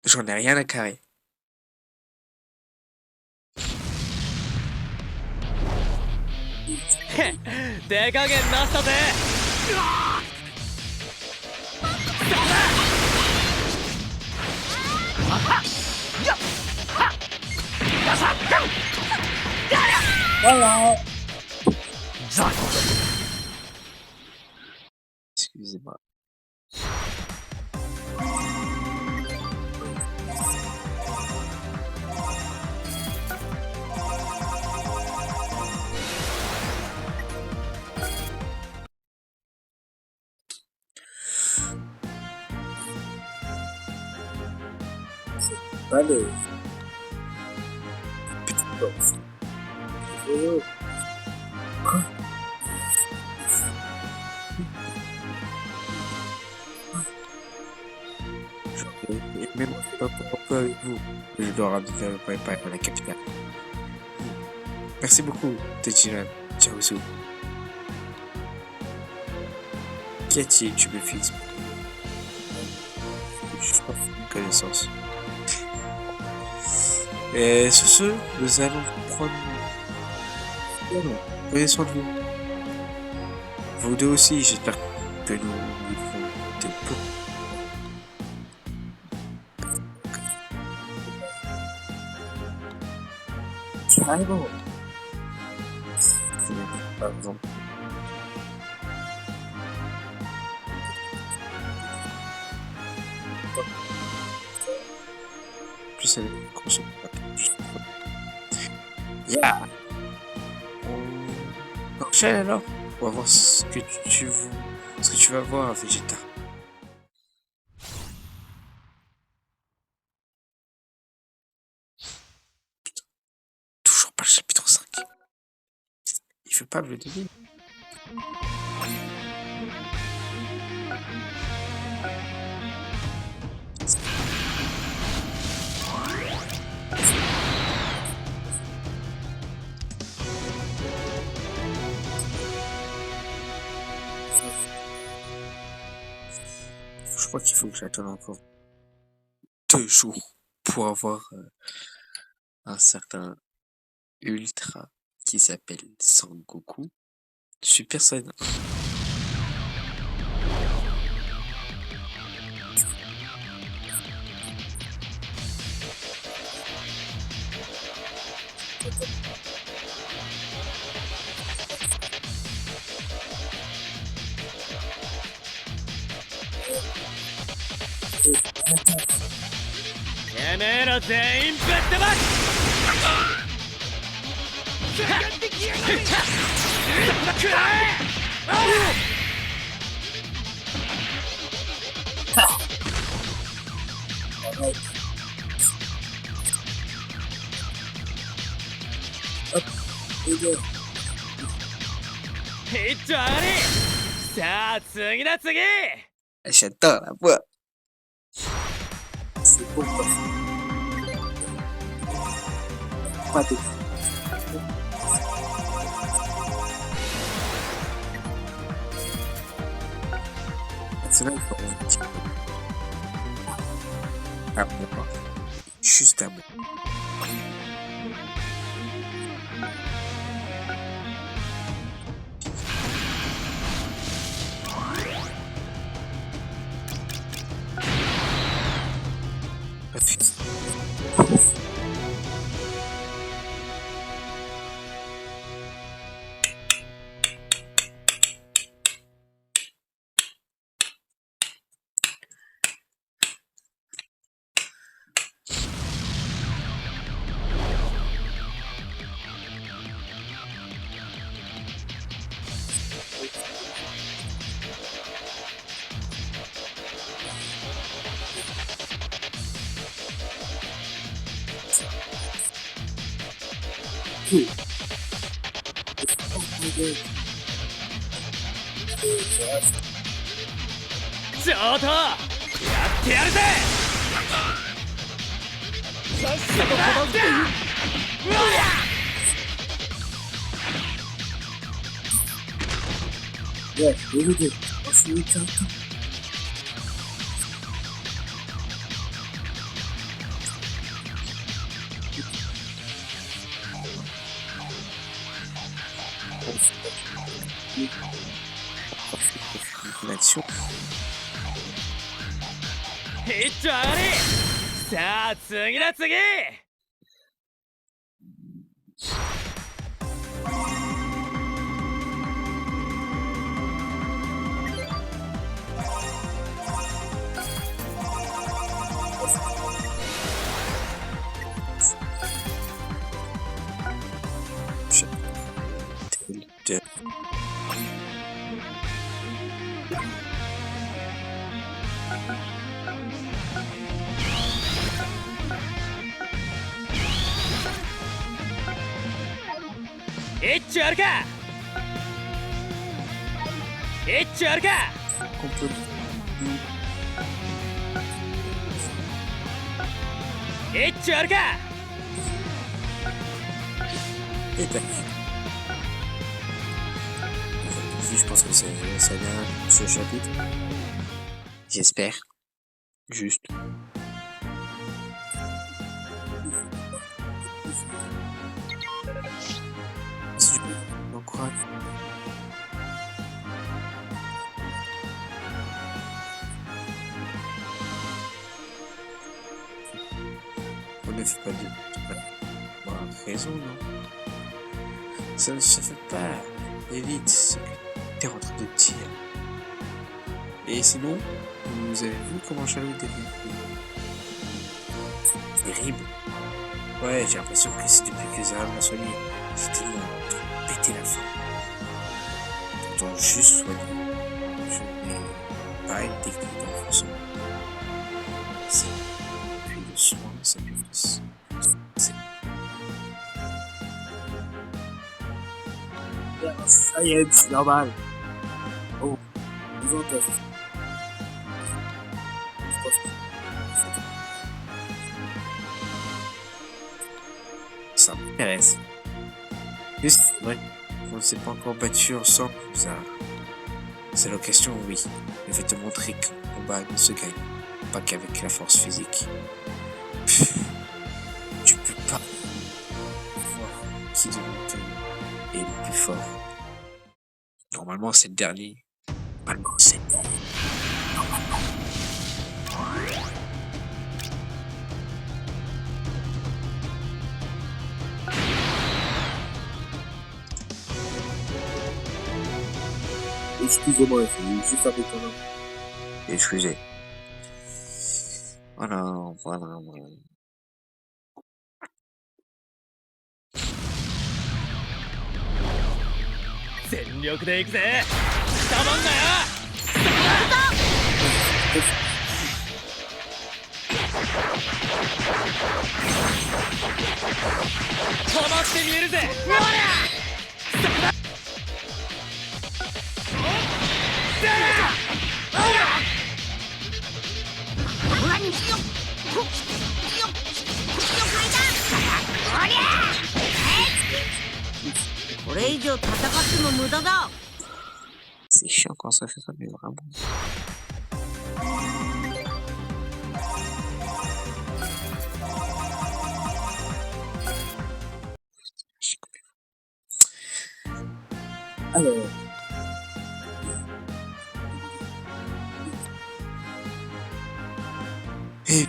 A: J'en ai rien à carrer.
B: 手加減なしたぜ。
A: Excusez-moi. Pas le petit box. Oh. Quoi? Et même pourquoi avec vous, je dois ramener le préparer pour la capitale. Merci beaucoup, Techiran. Chaozu. Qu'y a-t-il, tu me fixes? Je suis pas une connaissance. Et sur ce, nous allons prendre... Prenez soin de vous. Vous deux aussi, j'espère peut nous livrer des pots. Carrément. Par exemple. Plus elle est grosse. Yeah. On enchaîne alors. On va voir ce que tu vas voir, Vegeta. Toujours pas le chapitre 5. Il veut pas me le donner. Je crois qu'il faut que j'attende encore 2 jours pour avoir un certain Ultra qui s'appelle Sangoku Super Saiyan. J'adore la voix. C'est beau, quoi. Pas de... Maintenant, il faut un petit peu. À moi. Juste à moi. Ouais, désolé. On finit comme ça. L'action. Et ben, je pense que ça vient ce chapitre. J'espère. Juste. Si je me crois. On ne fait pas de... Bon, raison, non? Ça ne se fait pas. Élite, c'est que t'es en train de dire. Et sinon, vous avez vu comment Shadow était terrible. Ouais, j'ai l'impression que c'est depuis que Zahab l'a soigné. C'est tellement pété la fin. Pourtant, juste soigné. Je n'ai pas une technique d'enfonçement. C'est puis le soin, ça lui c'est... Science, normal. Oh, niveau test. Ça m'intéresse. Juste, ouais, on ne s'est pas encore battu ensemble, ça. C'est l'occasion, oui. Je vais te montrer que le combat ne se gagne pas qu'avec la force physique. Tu peux pas voir qui de nous deux est le plus fort. Normalement, c'est le dernier. Normalement, c'est le dernier. Excusez-moi, je suis avec ton nom. Excusez. Voilà, voilà, voilà.
B: 全力で行くぜ。たまんなよ。止まって見えるぜ。おりゃ。
C: これ以上戦っても無駄だ。
A: C'est chiant quand ça fait ça, mais vraiment. Alors. Et...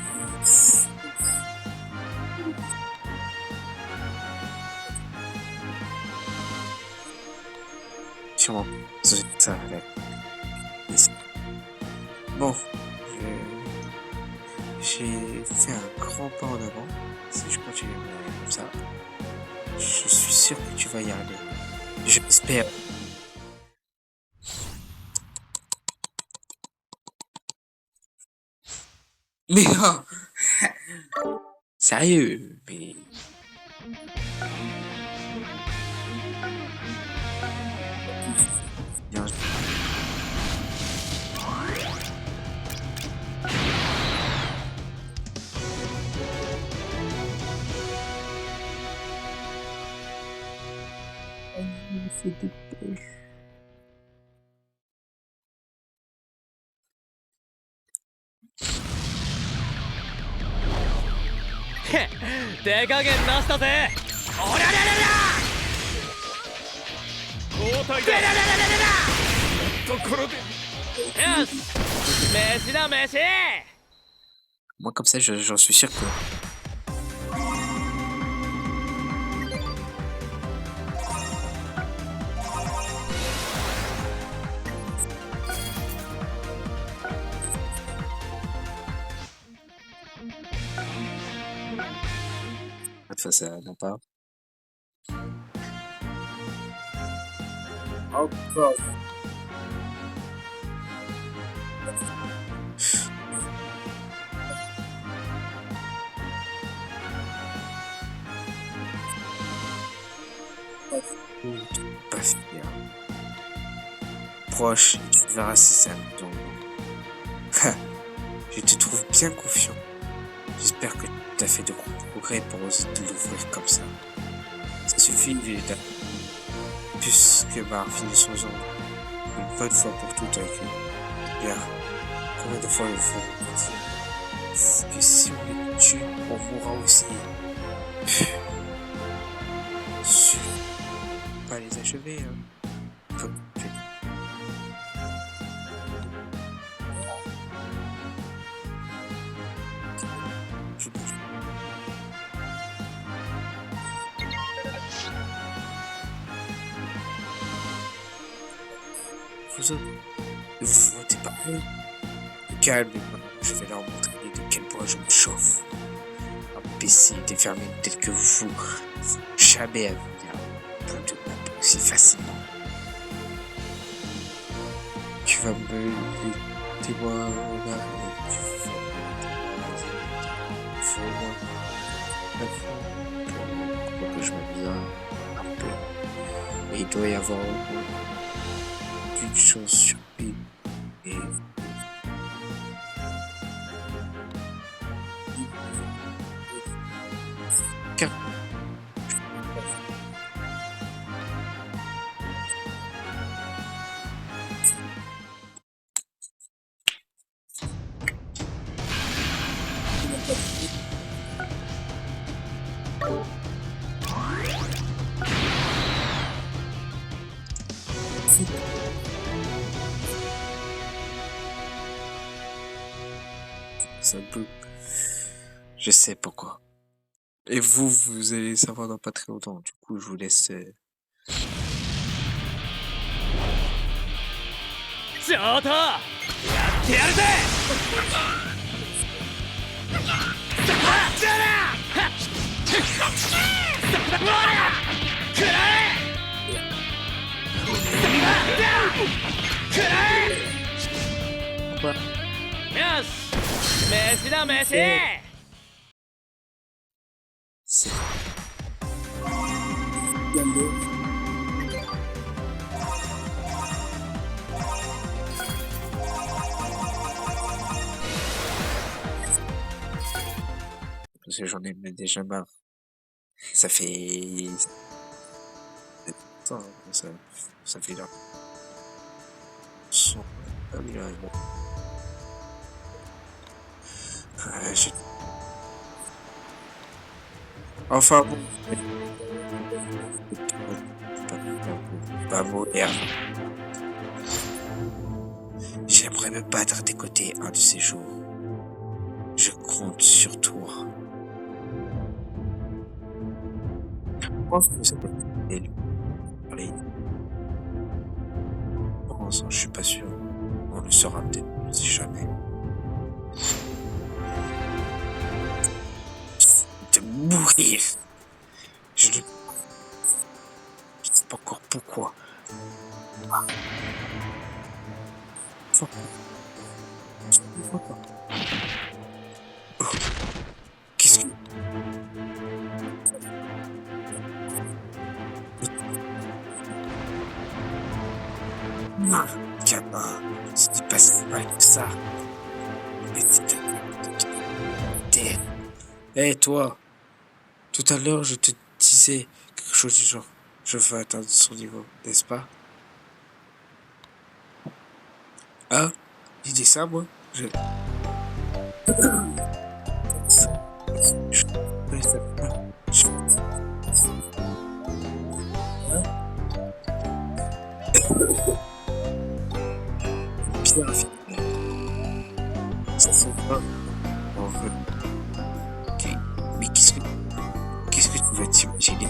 A: Sûrement. Ça va. Bon. J'ai fait un grand pas en avant. Si je continue comme ça, je suis sûr que tu vas y arriver. J'espère. Mais non. Sérieux, mais... Bien. C'est dépêche.
B: Heh, 手加減なしたぜ。おりゃりゃりゃりゃ。交代だ。ところで。よし。飯だ飯。
A: Moi comme ça, j'en suis sûr que... Enfin, ça non pas. Encore. Pas fier. Proche, et tu verras si ça me tombe. Je te trouve bien confiant. J'espère que tu as fait de gros progrès pour oser te l'ouvrir comme ça. Ça suffit d'état. Puisque finit son genre. Une bonne fois pour toutes avec lui. Bien. Combien de fois il faut dire que si on les tue, on mourra aussi. Je peux pas les achever, hein. Faut... Je bouge. vous autres. Ne vous votez pas. Calmez-moi, je vais leur montrer de quel point je me chauffe. Imbécile, défermé tel que vous, jamais à venir à bout de ma peau aussi facilement. Tu vas me témoin en arrière, tu vas me que je m'habille un peu. Mais il doit y avoir au moins une chose sur lui. Et car ça peut. Je sais pourquoi. Et vous allez savoir dans pas très longtemps. Du coup, je vous laisse.
B: 上等やってやるぜじゃあなほら食らえ食らえよし飯だ飯
A: C'est parce que j'en ai déjà marre. Ça fait. Attends, ça fait là. Ah oui, là. Enfin bon. Pas mourir. J'aimerais me battre à tes côtés un de ces jours. Je compte sur toi. Je pense que ça peut être élu. Allez. Pour l'instant, je suis pas sûr. On le saura peut-être, si jamais. De mourir. Je ne sais pas encore pourquoi. Qu'est-ce que... Non, gamin, ce n'est pas si mal que ça. Mais c'est... Hé, toi, tout à l'heure, je te disais quelque chose du genre. Je veux atteindre son niveau, n'est-ce pas? Ah, il dit ça, moi? Bien, ça se voit. En fait. Ok, mais qu'est-ce que tu veux t'imaginer?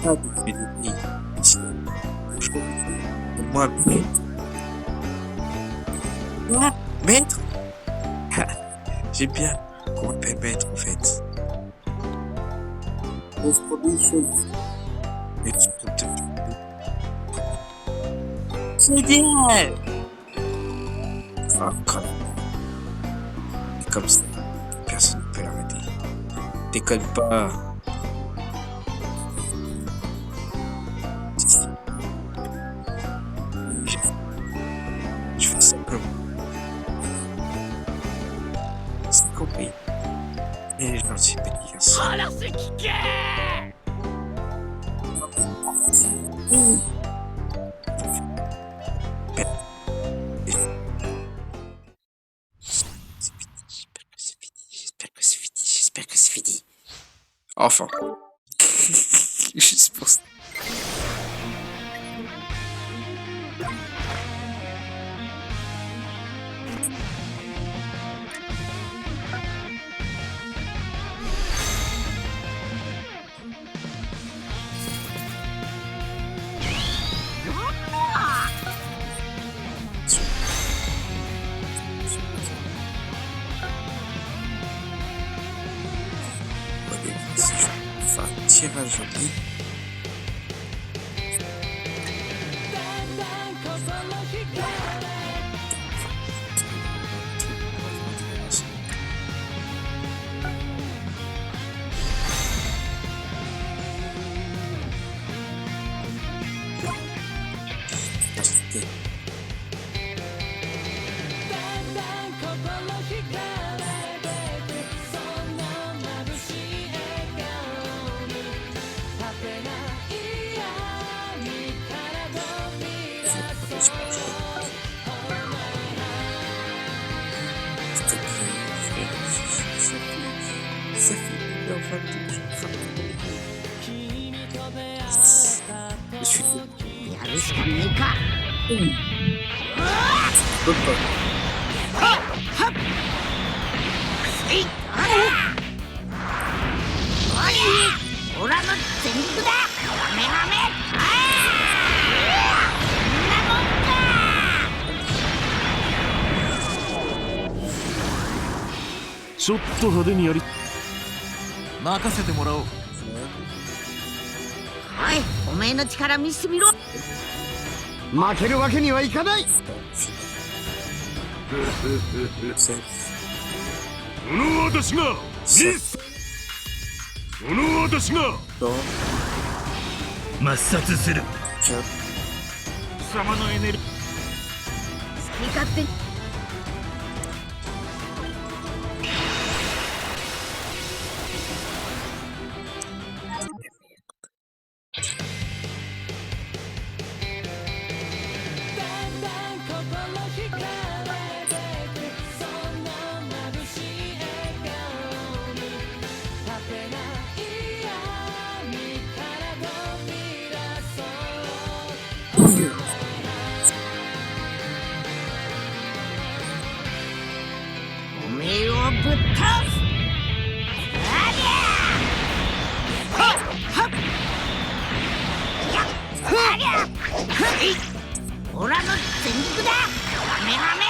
A: Ah, mais moi, maître? J'ai bien qu'on m'appelle maître, en fait. Mais tu peux te... C'est bien! Ah, quand même. Et comme ça, personne ne peut l'arrêter. Déconne pas. Je fais simplement. C'est compris. Et je n'en suis pas dit ainsi.
B: 話聞け
A: J'espère que c'est fini. Enfin. Juste pour ça. tirage au dé.
C: やるしかねえか。オラの全力だ。カメハメ。
F: ちょっと派手にやり任せてもらおう。
C: おい、おめえの力見せてみろ。
F: 負けるわけにはいかない。この私がこの私が抹殺する。貴様のエネルギー
C: 好き勝手に。おめえをぶっ倒す。オラの全力だ。カメハメ。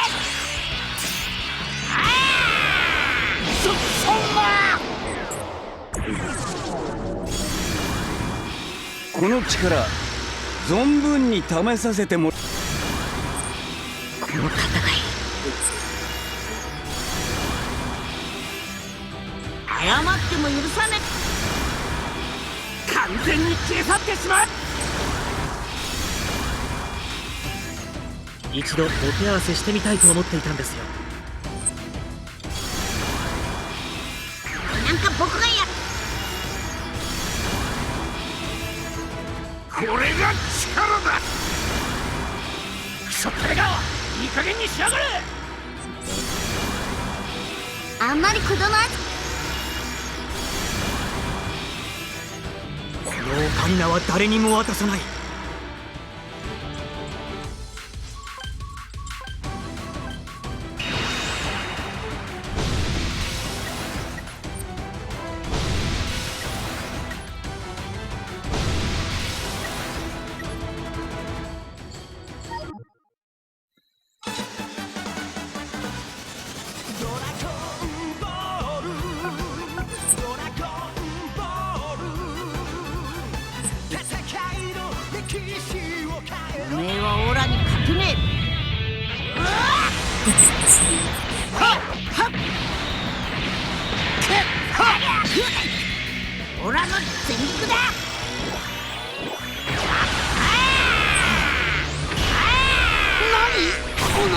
G: この力存分に試させてもら
C: この戦い、謝っても許さねえ。完全に消え去ってしまう。
B: 一度お手合わせしてみたいと思っていたんですよ。
C: なんか僕が
F: これが力だ。
B: クソタレがいい加減にしやがれ。
C: あんまりくどない。
B: このオカリナは誰にも渡さない。
C: おめえはオラに勝てねえ。オラの全力だ。何この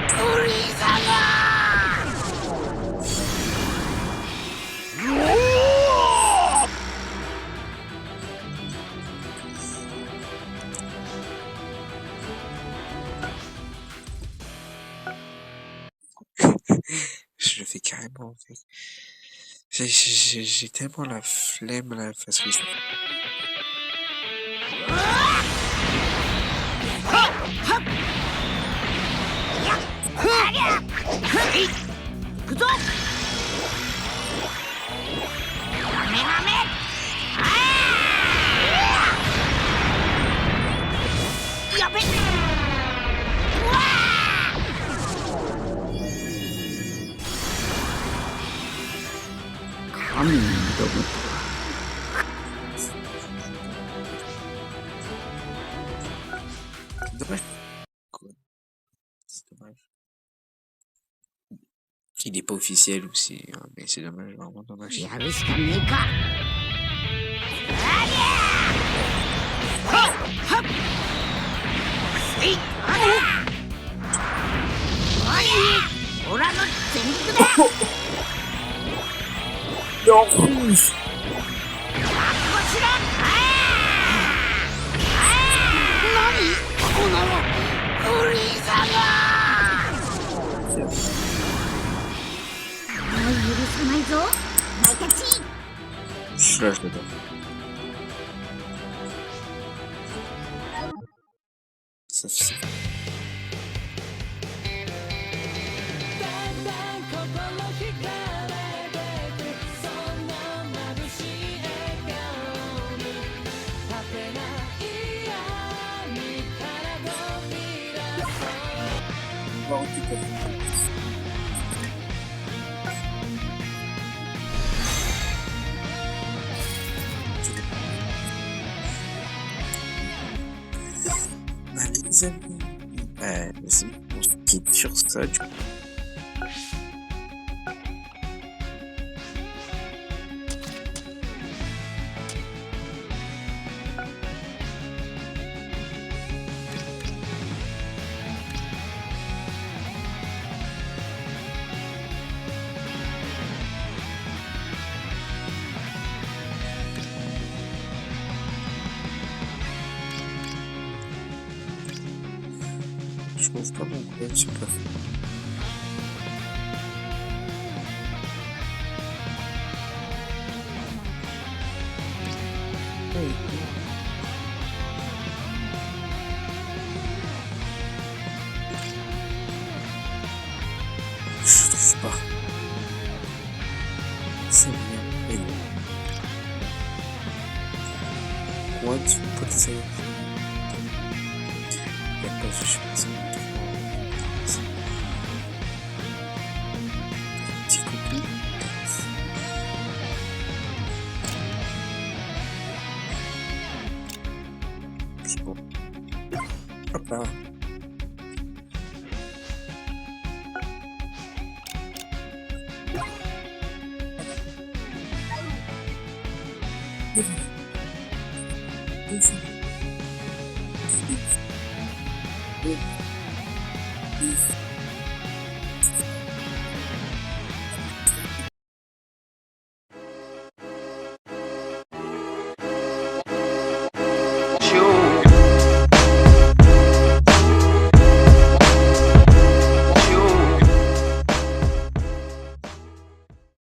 C: 鳥様。
A: Je le fais carrément en fait. J'ai tellement la flemme là parce que
C: 行くぞ。カメハメ。やべっ。神に挑むとは
A: Il n'est pas officiel aussi, hein, mais c'est dommage, vraiment dommage.
C: やるしかねえか。オラの全力だ。許さないぞ、お前たち。
A: Je l'adore. Ça c'est... Les amis, c'est bon, on se quitte sur ça du coup. Je trouve pas mon problème sur le plafond. Je trouve pas. C'est bien. Et non. What? Put ça. Il y a pas de chose. Petit coucou. C'est bon. Hop là. Oui.